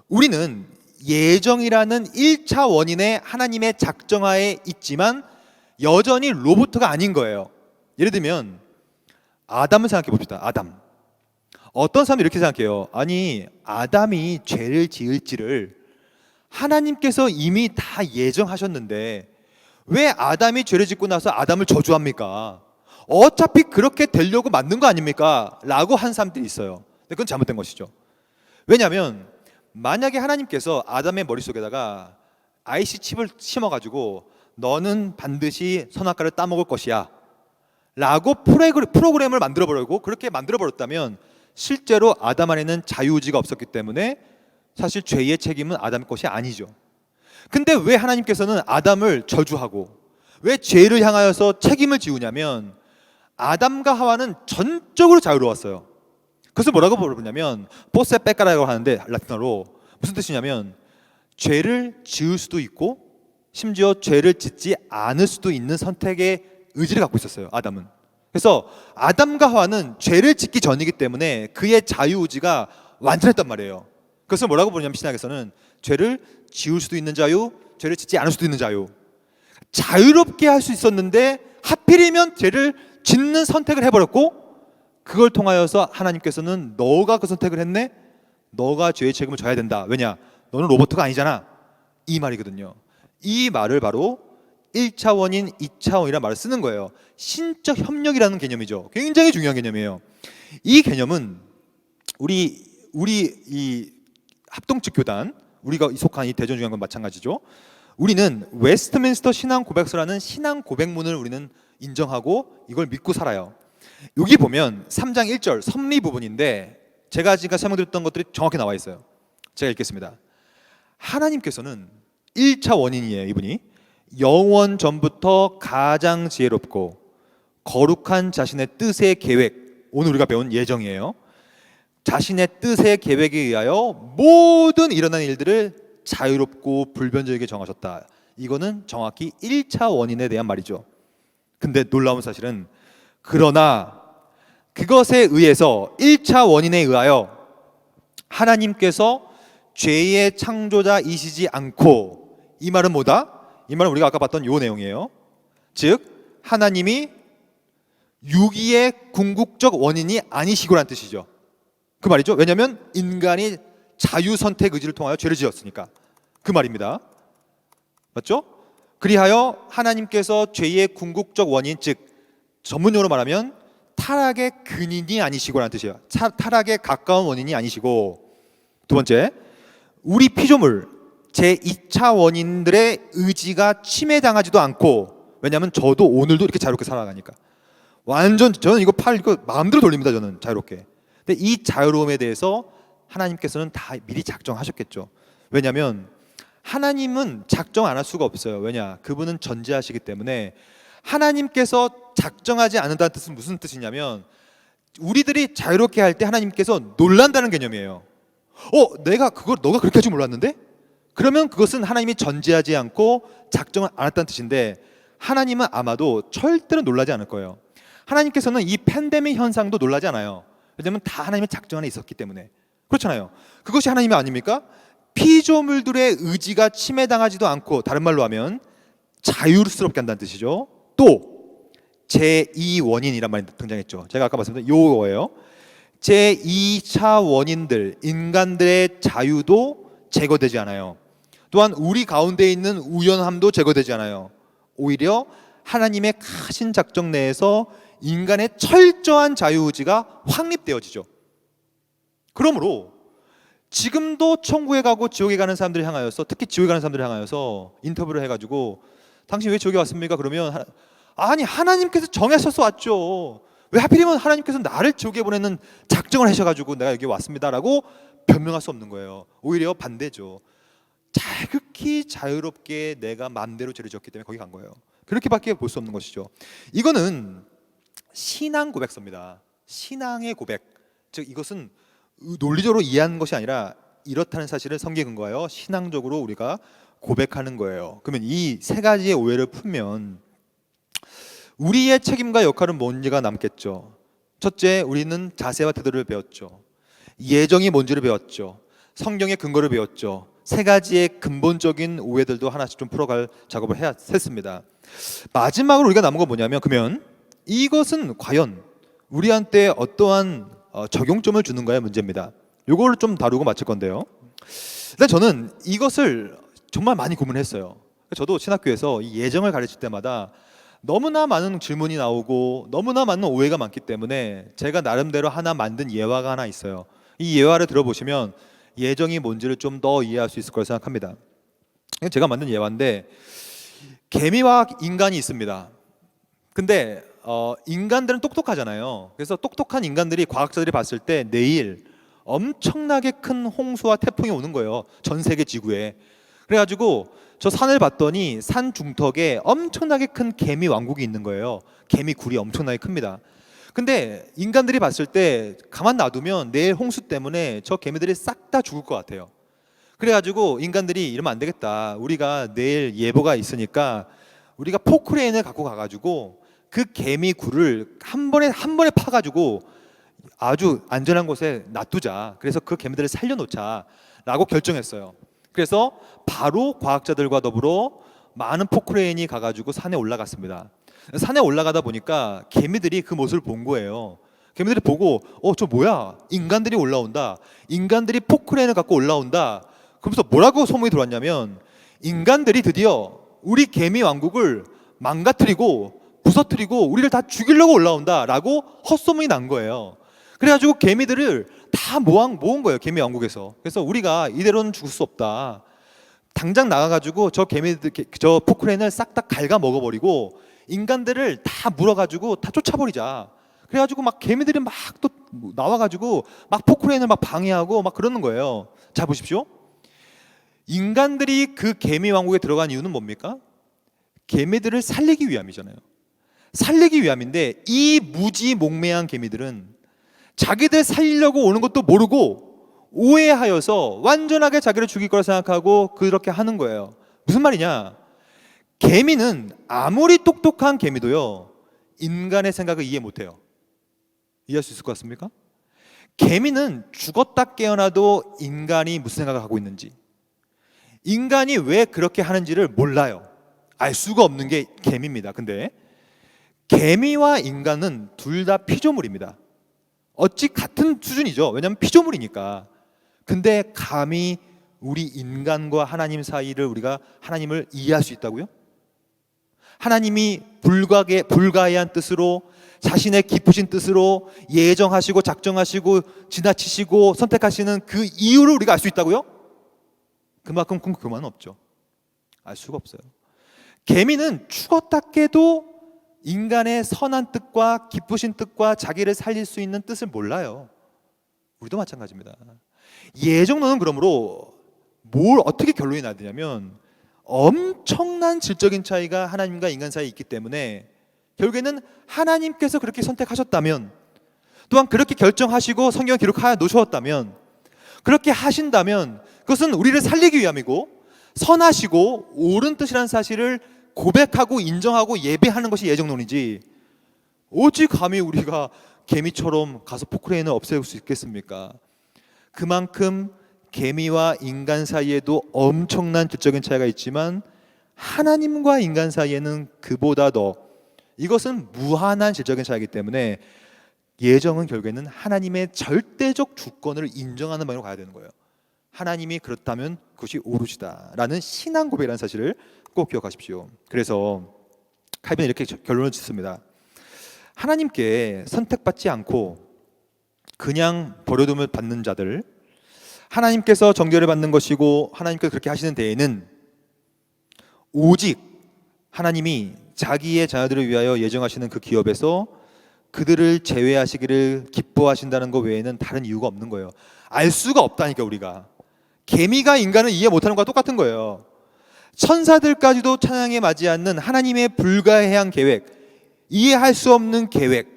우리는 예정이라는 1차 원인의 하나님의 작정하에 있지만 여전히 로봇가 아닌 거예요. 예를 들면 아담을 생각해 봅시다. 아담. 어떤 사람이 이렇게 생각해요. 아니 아담이 죄를 지을지를 하나님께서 이미 다 예정하셨는데 왜 아담이 죄를 짓고 나서 아담을 저주합니까? 어차피 그렇게 되려고 만든 거 아닙니까? 라고 한 사람들이 있어요. 근데 그건 잘못된 것이죠. 왜냐하면 만약에 하나님께서 아담의 머릿속에다가 IC 칩을 심어가지고 너는 반드시 선악과를 따먹을 것이야 라고 프로그램을 만들어버리고 그렇게 만들어버렸다면 실제로 아담 안에는 자유의지가 없었기 때문에 사실 죄의 책임은 아담 것이 아니죠. 근데 왜 하나님께서는 아담을 저주하고 왜 죄를 향하여서 책임을 지우냐면 아담과 하와는 전적으로 자유로웠어요. 그래서 뭐라고 부르냐면 포세 페카라고 하는데 라틴어로 무슨 뜻이냐면 죄를 지을 수도 있고 심지어 죄를 짓지 않을 수도 있는 선택의 의지를 갖고 있었어요. 아담은. 그래서 아담과 하와는 죄를 짓기 전이기 때문에 그의 자유의지가 완전했단 말이에요. 그래서 뭐라고 부르냐면 신학에서는 죄를 지을 수도 있는 자유, 죄를 짓지 않을 수도 있는 자유. 자유롭게 할 수 있었는데 하필이면 죄를 짓는 선택을 해버렸고 그걸 통하여서 하나님께서는 너가 그 선택을 했네? 너가 죄의 책임을 져야 된다. 왜냐? 너는 로봇가 아니잖아. 이 말이거든요. 이 말을 바로 1차 원인, 2차 원이라는 말을 쓰는 거예요. 신적 협력이라는 개념이죠. 굉장히 중요한 개념이에요. 이 개념은 우리 이 합동측 교단, 우리가 속한 이 대전중앙과 마찬가지죠. 우리는 웨스트민스터 신앙 고백서라는 신앙 고백문을 우리는 인정하고 이걸 믿고 살아요. 여기 보면 3장 1절 섭리 부분인데 제가 지금까지 설명드렸던 것들이 정확히 나와 있어요. 제가 읽겠습니다. 하나님께서는 1차 원인이에요. 이분이 영원 전부터 가장 지혜롭고 거룩한 자신의 뜻의 계획, 오늘 우리가 배운 예정이에요. 자신의 뜻의 계획에 의하여 모든 일어난 일들을 자유롭고 불변적이게 정하셨다. 이거는 정확히 1차 원인에 대한 말이죠. 근데 놀라운 사실은 그러나 그것에 의해서 1차 원인에 의하여 하나님께서 죄의 창조자이시지 않고, 이 말은 뭐다? 이 말은 우리가 아까 봤던 요 내용이에요. 즉 하나님이 유기의 궁극적 원인이 아니시고란 뜻이죠. 그 말이죠. 왜냐하면 인간이 자유 선택 의지를 통하여 죄를 지었으니까 그 말입니다. 맞죠? 그리하여 하나님께서 죄의 궁극적 원인, 즉 전문용어로 말하면 타락의 근인이 아니시고라는 뜻이에요. 타락에 가까운 원인이 아니시고, 두 번째, 우리 피조물 제2차 원인들의 의지가 침해당하지도 않고, 왜냐하면 저도 오늘도 이렇게 자유롭게 살아가니까 완전 저는 이거 마음대로 돌립니다. 저는 자유롭게. 근데 이 자유로움에 대해서 하나님께서는 다 미리 작정하셨겠죠. 왜냐하면 하나님은 작정 안 할 수가 없어요. 왜냐? 그분은 전지하시기 때문에. 하나님께서 작정하지 않는다는 뜻은 무슨 뜻이냐면 우리들이 자유롭게 할 때 하나님께서 놀란다는 개념이에요. 너가 그렇게 할 줄 몰랐는데? 그러면 그것은 하나님이 전지하지 않고 작정을 안 했다는 뜻인데, 하나님은 아마도 절대로 놀라지 않을 거예요. 하나님께서는 이 팬데믹 현상도 놀라지 않아요. 왜냐하면 다 하나님의 작정 안에 있었기 때문에. 그렇잖아요. 그것이 하나님이 아닙니까? 피조물들의 의지가 침해당하지도 않고, 다른 말로 하면 자유스럽게 한다는 뜻이죠. 또 제2원인이란 말이 등장했죠. 제가 아까 말씀드린 요거예요. 제2차 원인들, 인간들의 자유도 제거되지 않아요. 또한 우리 가운데 있는 우연함도 제거되지 않아요. 오히려 하나님의 크신 작정 내에서 인간의 철저한 자유의지가 확립되어지죠. 그러므로 지금도 천국에 가고 지옥에 가는 사람들을 향하여서, 특히 지옥에 가는 사람들을 향하여서 인터뷰를 해가지고 당신 왜 지옥에 왔습니까? 그러면 아니 하나님께서 정하셔서 왔죠. 왜 하필이면 하나님께서 나를 지옥에 보내는 작정을 하셔가지고 내가 여기 왔습니다라고 변명할 수 없는 거예요. 오히려 반대죠. 자극히 자유롭게 내가 마음대로 죄를 지었기 때문에 거기 간 거예요. 그렇게밖에 볼 수 없는 것이죠. 이거는 신앙 고백서입니다. 신앙의 고백. 즉 이것은 논리적으로 이해하는 것이 아니라 이렇다는 사실을 성경에 근거하여 신앙적으로 우리가 고백하는 거예요. 그러면 이 세 가지의 오해를 풀면 우리의 책임과 역할은 뭔지가 남겠죠. 첫째, 우리는 자세와 태도를 배웠죠. 예정이 뭔지를 배웠죠. 성경의 근거를 배웠죠. 세 가지의 근본적인 오해들도 하나씩 좀 풀어갈 작업을 했습니다. 마지막으로 우리가 남은 건 뭐냐면, 그러면 이것은 과연 우리한테 어떠한 적용점을 주는가의 문제입니다. 이걸 좀 다루고 마칠 건데요. 일단 저는 이것을 정말 많이 고민했어요. 저도 신학교에서 이 예정을 가르칠 때마다 너무나 많은 질문이 나오고 너무나 많은 오해가 많기 때문에 제가 나름대로 하나 만든 예화가 하나 있어요. 이 예화를 들어보시면 예정이 뭔지를 좀 더 이해할 수 있을 거라 생각합니다. 제가 만든 예화인데, 개미와 인간이 있습니다. 근데 인간들은 똑똑하잖아요. 그래서 똑똑한 인간들이, 과학자들이 봤을 때 내일 엄청나게 큰 홍수와 태풍이 오는 거예요. 전 세계 지구에. 그래가지고 저 산을 봤더니 산 중턱에 엄청나게 큰 개미 왕국이 있는 거예요. 개미 굴이 엄청나게 큽니다. 근데 인간들이 봤을 때 가만 놔두면 내일 홍수 때문에 저 개미들이 싹 다 죽을 것 같아요. 그래가지고 인간들이 이러면 안 되겠다. 우리가 내일 예보가 있으니까 우리가 포크레인을 갖고 가가지고 그 개미 굴을 한 번에 파가지고 아주 안전한 곳에 놔두자. 그래서 그 개미들을 살려놓자라고 결정했어요. 그래서 바로 과학자들과 더불어 많은 포크레인이 가가지고 산에 올라갔습니다. 산에 올라가다 보니까 개미들이 그 모습을 본 거예요. 개미들이 보고 저 뭐야? 인간들이 올라온다. 인간들이 포크레인을 갖고 올라온다. 그러면서 뭐라고 소문이 들어왔냐면, 인간들이 드디어 우리 개미 왕국을 망가뜨리고 부서뜨리고 우리를 다 죽이려고 올라온다라고 헛소문이 난 거예요. 그래가지고 개미들을 다 모은 거예요. 개미 왕국에서. 그래서 우리가 이대로는 죽을 수 없다. 당장 나가가지고 저 개미들, 저 포크레인을 싹 다 갉아 먹어버리고 인간들을 다 물어가지고 다 쫓아버리자. 그래가지고 막 개미들이 막 또 나와가지고 막 포크레인을 막 방해하고 막 그러는 거예요. 자 보십시오. 인간들이 그 개미 왕국에 들어간 이유는 뭡니까? 개미들을 살리기 위함이잖아요. 살리기 위함인데 이 무지몽매한 개미들은 자기들 살리려고 오는 것도 모르고 오해하여서 완전하게 자기를 죽일 거라 생각하고 그렇게 하는 거예요. 무슨 말이냐? 개미는 아무리 똑똑한 개미도요 인간의 생각을 이해 못해요. 이해할 수 있을 것 같습니까? 개미는 죽었다 깨어나도 인간이 무슨 생각을 하고 있는지, 인간이 왜 그렇게 하는지를 몰라요. 알 수가 없는 게 개미입니다. 근데 개미와 인간은 둘 다 피조물입니다. 어찌 같은 수준이죠. 왜냐하면 피조물이니까. 근데 감히 우리 인간과 하나님 사이를 우리가 하나님을 이해할 수 있다고요? 하나님이 불가해한 뜻으로 자신의 깊으신 뜻으로 예정하시고 작정하시고 지나치시고 선택하시는 그 이유를 우리가 알 수 있다고요? 그만큼 그만 없죠. 알 수가 없어요. 개미는 죽었다 깨도 인간의 선한 뜻과 기쁘신 뜻과 자기를 살릴 수 있는 뜻을 몰라요. 우리도 마찬가지입니다. 예정론은 그러므로 뭘 어떻게 결론이 나느냐면 엄청난 질적인 차이가 하나님과 인간 사이에 있기 때문에 결국에는 하나님께서 그렇게 선택하셨다면, 또한 그렇게 결정하시고 성경에 기록하여 놓으셨다면, 그렇게 하신다면 그것은 우리를 살리기 위함이고 선하시고 옳은 뜻이라는 사실을 고백하고 인정하고 예배하는 것이 예정론이지, 어찌 감히 우리가 개미처럼 가서 포크레인을 없앨 수 있겠습니까? 그만큼 개미와 인간 사이에도 엄청난 질적인 차이가 있지만 하나님과 인간 사이에는 그보다 더, 이것은 무한한 질적인 차이이기 때문에 예정은 결국에는 하나님의 절대적 주권을 인정하는 방향으로 가야 되는 거예요. 하나님이 그렇다면 그것이 옳으시다라는 신앙 고백이라는 사실을 꼭 기억하십시오. 그래서 칼빈은 이렇게 결론을 짓습니다. 하나님께 선택받지 않고 그냥 버려둠을 받는 자들, 하나님께서 정죄를 받는 것이고 하나님께서 그렇게 하시는 데에는 오직 하나님이 자기의 자녀들을 위하여 예정하시는 그 기업에서 그들을 제외하시기를 기뻐하신다는 것 외에는 다른 이유가 없는 거예요. 알 수가 없다니까. 우리가 개미가 인간을 이해 못하는 것과 똑같은 거예요. 천사들까지도 찬양에 맞지 않는 하나님의 불가해한 계획, 이해할 수 없는 계획,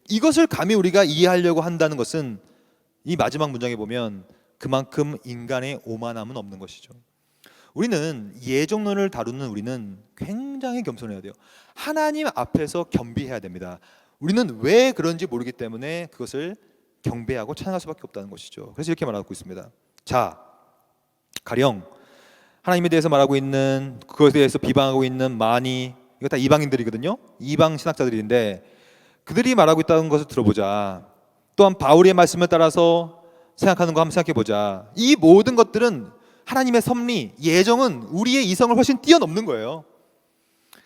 이것을 감히 우리가 이해하려고 한다는 것은 이 마지막 문장에 보면 그만큼 인간의 오만함은 없는 것이죠. 우리는 예정론을 다루는 우리는 굉장히 겸손해야 돼요. 하나님 앞에서 겸비해야 됩니다. 우리는 왜 그런지 모르기 때문에 그것을 경배하고 찬양할 수밖에 없다는 것이죠. 그래서 이렇게 말하고 있습니다. 자, 가령 하나님에 대해서 말하고 있는, 그것에 대해서 비방하고 있는 많이, 이거 다 이방인들이거든요. 이방 신학자들인데 그들이 말하고 있다는 것을 들어보자. 또한 바울의 말씀을 따라서 생각하는 거 한번 생각해 보자. 이 모든 것들은 하나님의 섭리, 예정은 우리의 이성을 훨씬 뛰어넘는 거예요.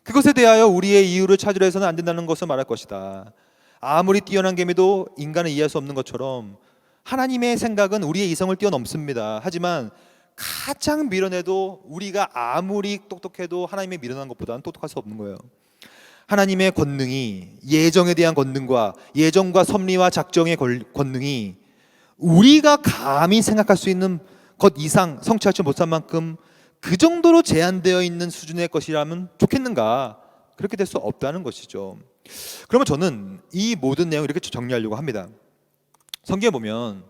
그것에 대하여 우리의 이유를 찾으려 해서는 안 된다는 것을 말할 것이다. 아무리 뛰어난 개미도 인간을 이해할 수 없는 것처럼 하나님의 생각은 우리의 이성을 뛰어넘습니다. 하지만 가장 미련해도 우리가 아무리 똑똑해도 하나님의 미련한 것보다는 똑똑할 수 없는 거예요. 하나님의 권능이, 예정에 대한 권능과 예정과 섭리와 작정의 권능이 우리가 감히 생각할 수 있는 것 이상 성취하지 못한 만큼 그 정도로 제한되어 있는 수준의 것이라면 좋겠는가? 그렇게 될 수 없다는 것이죠. 그러면 저는 이 모든 내용을 이렇게 정리하려고 합니다. 성경에 보면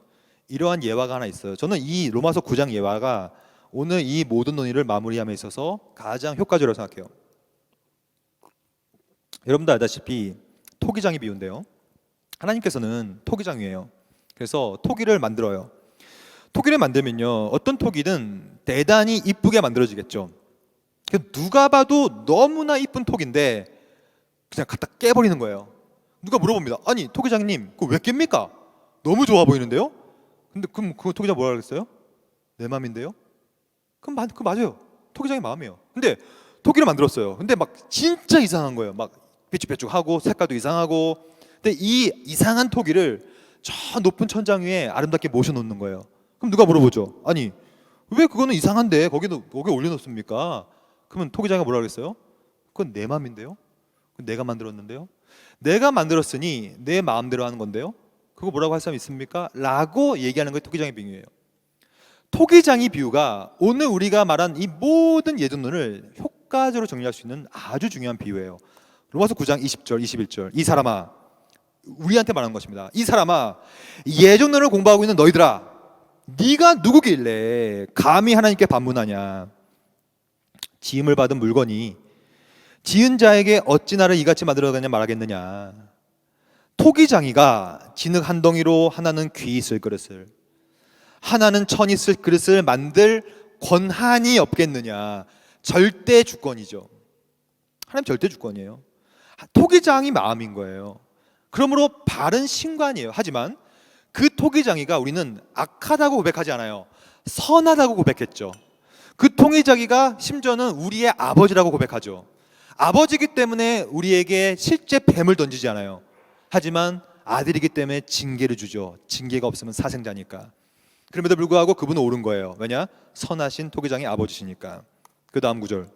이러한 예화가 하나 있어요. 저는 이 로마서 9장 예화가 오늘 이 모든 논의를 마무리함에 있어서 가장 효과적이라고 생각해요. 여러분도 알다시피 토기장이 비유인데요. 하나님께서는 토기장이에요. 그래서 토기를 만들어요. 토기를 만들면요, 어떤 토기는 대단히 이쁘게 만들어지겠죠. 누가 봐도 너무나 이쁜 토기인데 그냥 갖다 깨버리는 거예요. 누가 물어봅니다. 아니 토기장님 그거 왜 깹니까? 너무 좋아 보이는데요? 근데 그럼 그 토기장 뭐라 그랬어요? 내 마음인데요? 그럼 그 맞아요. 토기장의 마음이에요. 근데 토기를 만들었어요. 근데 막 진짜 이상한 거예요. 막 삐쭉삐쭉하고 색깔도 이상하고. 근데 이 이상한 토기를 저 높은 천장 위에 아름답게 모셔놓는 거예요. 그럼 누가 물어보죠. 아니 왜 그거는 이상한데 거기 올려놓습니까? 그러면 토기장이 뭐라 그랬어요? 그건 내 마음인데요? 내가 만들었는데요. 내가 만들었으니 내 마음대로 하는 건데요. 그거 뭐라고 할 사람 있습니까? 라고 얘기하는 게 토기장의 비유예요. 토기장의 비유가 오늘 우리가 말한 이 모든 예정론을 효과적으로 정리할 수 있는 아주 중요한 비유예요. 로마서 9장 20절 21절 이 사람아, 우리한테 말하는 것입니다. 이 사람아, 예정론을 공부하고 있는 너희들아, 네가 누구길래 감히 하나님께 반문하냐. 지음을 받은 물건이 지은 자에게 어찌 나를 이같이 만들어가냐 말하겠느냐. 토기장이가 진흙 한 덩이로 하나는 귀 있을 그릇을, 하나는 천 있을 그릇을 만들 권한이 없겠느냐. 절대 주권이죠. 하나님 절대 주권이에요. 토기장이 마음인 거예요. 그러므로 바른 신관이에요. 하지만 그 토기장이가 우리는 악하다고 고백하지 않아요. 선하다고 고백했죠. 그 토기장이가 심지어는 우리의 아버지라고 고백하죠. 아버지이기 때문에 우리에게 실제 뱀을 던지지 않아요. 하지만 아들이기 때문에 징계를 주죠. 징계가 없으면 사생자니까. 그럼에도 불구하고 그분은 옳은 거예요. 왜냐? 선하신 토기장의 아버지시니까. 그 다음 구절,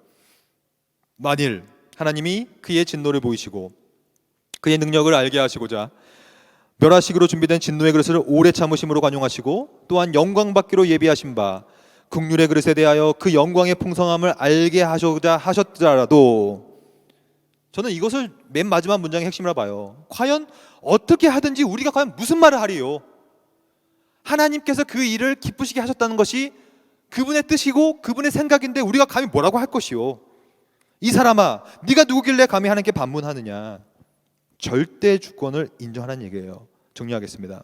만일 하나님이 그의 진노를 보이시고 그의 능력을 알게 하시고자 멸하시기로 준비된 진노의 그릇을 오래 참으심으로 관용하시고 또한 영광 받기로 예비하신 바 긍휼의 그릇에 대하여 그 영광의 풍성함을 알게 하셔자 하셨더라도, 저는 이것을 맨 마지막 문장의 핵심이라 봐요. 과연 어떻게 하든지 우리가 과연 무슨 말을 하리요? 하나님께서 그 일을 기쁘시게 하셨다는 것이 그분의 뜻이고 그분의 생각인데 우리가 감히 뭐라고 할 것이요? 이 사람아, 네가 누구길래 감히 하나님께 반문하느냐. 절대 주권을 인정하는 얘기예요. 정리하겠습니다.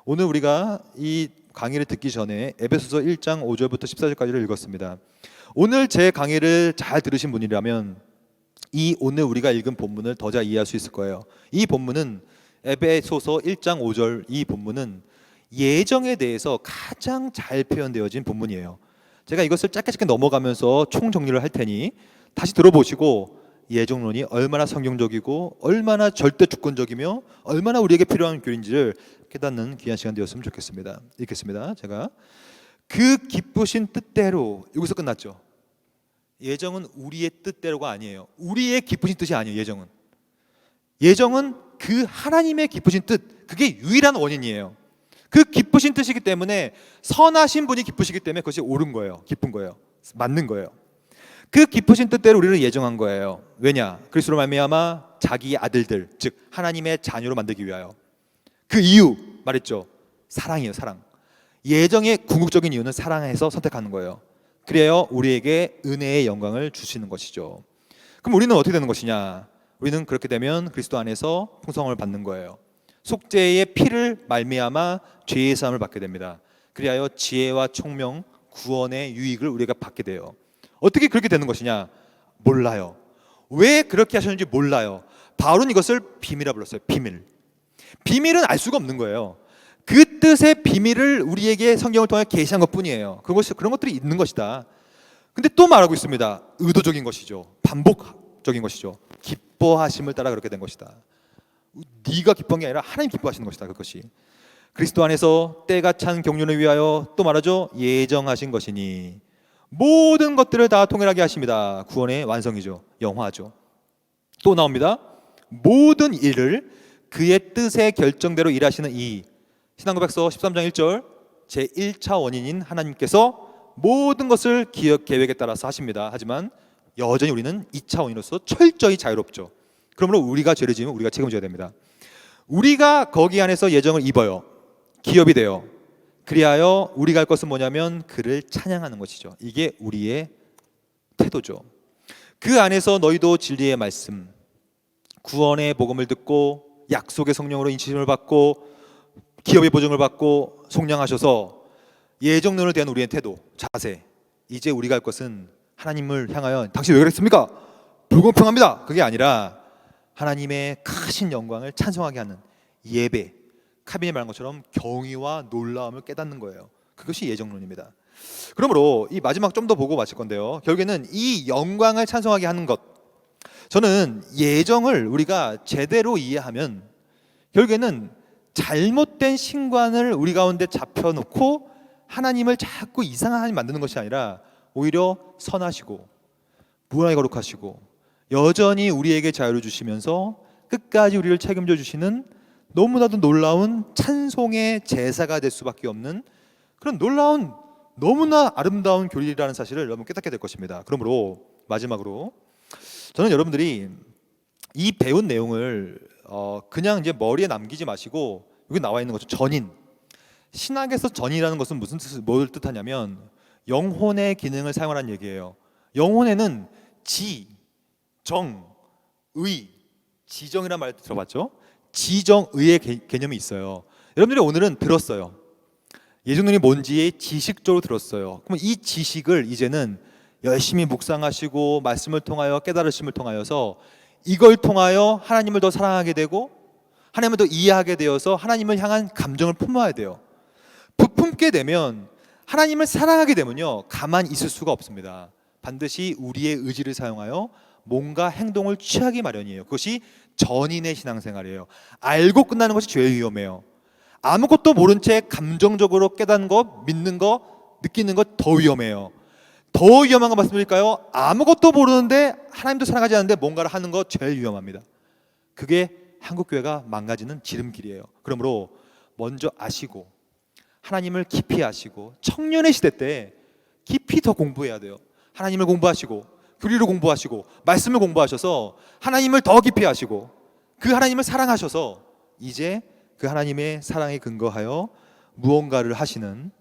오늘 우리가 이 강의를 듣기 전에 에베소서 1장 5절부터 14절까지를 읽었습니다. 오늘 제 강의를 잘 들으신 분이라면 이 오늘 우리가 읽은 본문을 더 잘 이해할 수 있을 거예요. 이 본문은 에베소서 1장 5절, 이 본문은 예정에 대해서 가장 잘 표현되어진 본문이에요. 제가 이것을 짧게 넘어가면서 총정리를 할 테니 다시 들어보시고 예정론이 얼마나 성경적이고 얼마나 절대 주권적이며 얼마나 우리에게 필요한 교리인지를 깨닫는 귀한 시간 되었으면 좋겠습니다. 읽겠습니다. 제가 그 기쁘신 뜻대로, 여기서 끝났죠. 예정은 우리의 뜻대로가 아니에요. 우리의 기쁘신 뜻이 아니에요. 예정은 그 하나님의 기쁘신 뜻, 그게 유일한 원인이에요. 그 기쁘신 뜻이기 때문에, 선하신 분이 기쁘시기 때문에 그것이 옳은 거예요. 기쁜 거예요. 맞는 거예요. 그 기쁘신 뜻대로 우리를 예정한 거예요. 왜냐? 그리스도로 말미암아 자기 아들들, 즉 하나님의 자녀로 만들기 위하여. 그 이유 말했죠. 사랑이에요. 사랑. 예정의 궁극적인 이유는 사랑해서 선택하는 거예요. 그래야 우리에게 은혜의 영광을 주시는 것이죠. 그럼 우리는 어떻게 되는 것이냐? 우리는 그렇게 되면 그리스도 안에서 풍성함을 받는 거예요. 속죄의 피를 말미암아 죄의 사함을 받게 됩니다. 그리하여 지혜와 총명, 구원의 유익을 우리가 받게 돼요. 어떻게 그렇게 되는 것이냐? 몰라요. 왜 그렇게 하셨는지 몰라요. 바울은 이것을 비밀이라 불렀어요. 비밀. 비밀은 알 수가 없는 거예요. 그 뜻의 비밀을 우리에게 성경을 통해 계시한 것뿐이에요. 그런 것들이 있는 것이다. 근데 또 말하고 있습니다. 의도적인 것이죠. 반복적인 것이죠. 기뻐하심을 따라 그렇게 된 것이다. 네가 기뻐한 게 아니라 하나님 기뻐하시는 것이다. 그것이 그리스도 안에서 때가 찬 경륜을 위하여 또 말하죠. 예정하신 것이니 모든 것들을 다 통일하게 하십니다. 구원의 완성이죠. 영화죠. 또 나옵니다. 모든 일을 그의 뜻의 결정대로 일하시는 이 신앙고백서 13장 1절 제1차 원인인 하나님께서 모든 것을 기획 계획에 따라서 하십니다. 하지만 여전히 우리는 2차 원인으로서 철저히 자유롭죠. 그러므로 우리가 죄를 지으면 우리가 책임져야 됩니다. 우리가 거기 안에서 예정을 입어요. 기업이 돼요. 그리하여 우리가 할 것은 뭐냐면 그를 찬양하는 것이죠. 이게 우리의 태도죠. 그 안에서 너희도 진리의 말씀, 구원의 복음을 듣고 약속의 성령으로 인치심을 받고 기업의 보증을 받고 속량하셔서 예정론을 대한 우리의 태도, 자세, 이제 우리가 할 것은 하나님을 향하여 당신 왜 그랬습니까? 불공평합니다. 그게 아니라 하나님의 크신 영광을 찬송하게 하는 예배, 카빈이 말한 것처럼 경의와 놀라움을 깨닫는 거예요. 그것이 예정론입니다. 그러므로 이 마지막 좀 더 보고 마칠 건데요. 결국에는 이 영광을 찬송하게 하는 것, 저는 예정을 우리가 제대로 이해하면 결국에는 잘못된 신관을 우리 가운데 잡혀놓고 하나님을 자꾸 이상한 하나님 만드는 것이 아니라 오히려 선하시고 무한하게 거룩하시고 여전히 우리에게 자유를 주시면서 끝까지 우리를 책임져 주시는 너무나도 놀라운 찬송의 제사가 될 수밖에 없는 그런 놀라운 너무나 아름다운 교리라는 사실을 여러분 깨닫게 될 것입니다. 그러므로 마지막으로 저는 여러분들이 이 배운 내용을 그냥 이제 머리에 남기지 마시고 여기 나와 있는 것처럼 전인, 신학에서 전이라는 것은 뭘 뜻하냐면 영혼의 기능을 사용하라는 얘기예요. 영혼에는 지, 정, 의, 지정이라는 말 들어봤죠? 지정의의 개념이 있어요. 여러분들이 오늘은 들었어요. 예수님이 뭔지 지식적으로 들었어요. 그럼 이 지식을 이제는 열심히 묵상하시고 말씀을 통하여 깨달으심을 통하여서 이걸 통하여 하나님을 더 사랑하게 되고 하나님을 더 이해하게 되어서 하나님을 향한 감정을 품어야 돼요. 품게 되면 하나님을 사랑하게 되면요 가만히 있을 수가 없습니다. 반드시 우리의 의지를 사용하여 뭔가 행동을 취하기 마련이에요. 그것이 전인의 신앙생활이에요. 알고 끝나는 것이 제일 위험해요. 아무것도 모른 채 감정적으로 깨닫는 것, 믿는 것, 느끼는 것 더 위험해요. 더 위험한 거 말씀드릴까요? 아무것도 모르는데 하나님도 사랑하지 않는데 뭔가를 하는 거 제일 위험합니다. 그게 한국교회가 망가지는 지름길이에요. 그러므로 먼저 아시고 하나님을 깊이 아시고 청년의 시대 때 깊이 더 공부해야 돼요. 하나님을 공부하시고 교리를 공부하시고 말씀을 공부하셔서 하나님을 더 깊이 아시고 그 하나님을 사랑하셔서 이제 그 하나님의 사랑에 근거하여 무언가를 하시는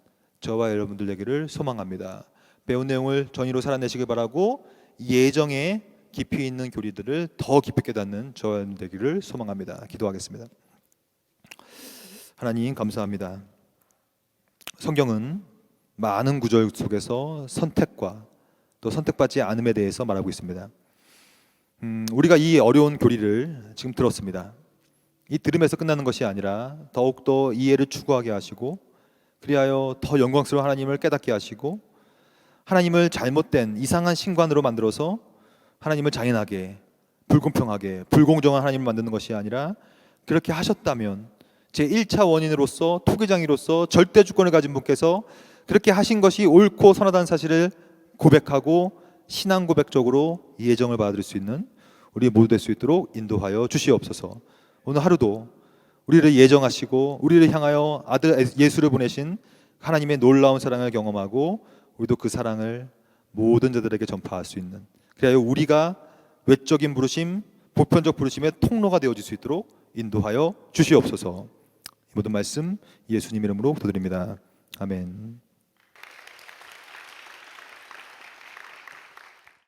저와 여러분들 되기를 소망합니다. 배운 내용을 전의로 살아내시길 바라고 예정에 깊이 있는 교리들을 더 깊이 깨닫는 저와 여러분 되기를 소망합니다. 기도하겠습니다. 하나님 감사합니다. 성경은 많은 구절 속에서 선택과 또 선택받지 않음에 대해서 말하고 있습니다. 우리가 이 어려운 교리를 지금 들었습니다. 이 들음에서 끝나는 것이 아니라 더욱더 이해를 추구하게 하시고 그리하여 더 영광스러운 하나님을 깨닫게 하시고 하나님을 잘못된 이상한 신관으로 만들어서 하나님을 잔인하게 불공평하게 불공정한 하나님을 만드는 것이 아니라 그렇게 하셨다면 제1차 원인으로서 투기장이로서 절대 주권을 가진 분께서 그렇게 하신 것이 옳고 선하다는 사실을 고백하고 신앙 고백적으로 예정을 받을 수 있는 우리 모두 될 수 있도록 인도하여 주시옵소서. 오늘 하루도 우리를 예정하시고 우리를 향하여 아들 예수를 보내신 하나님의 놀라운 사랑을 경험하고 우리도 그 사랑을 모든 자들에게 전파할 수 있는 그리하여 우리가 외적인 부르심, 보편적 부르심의 통로가 되어질 수 있도록 인도하여 주시옵소서. 이 모든 말씀 예수님 이름으로 기도드립니다. 아멘.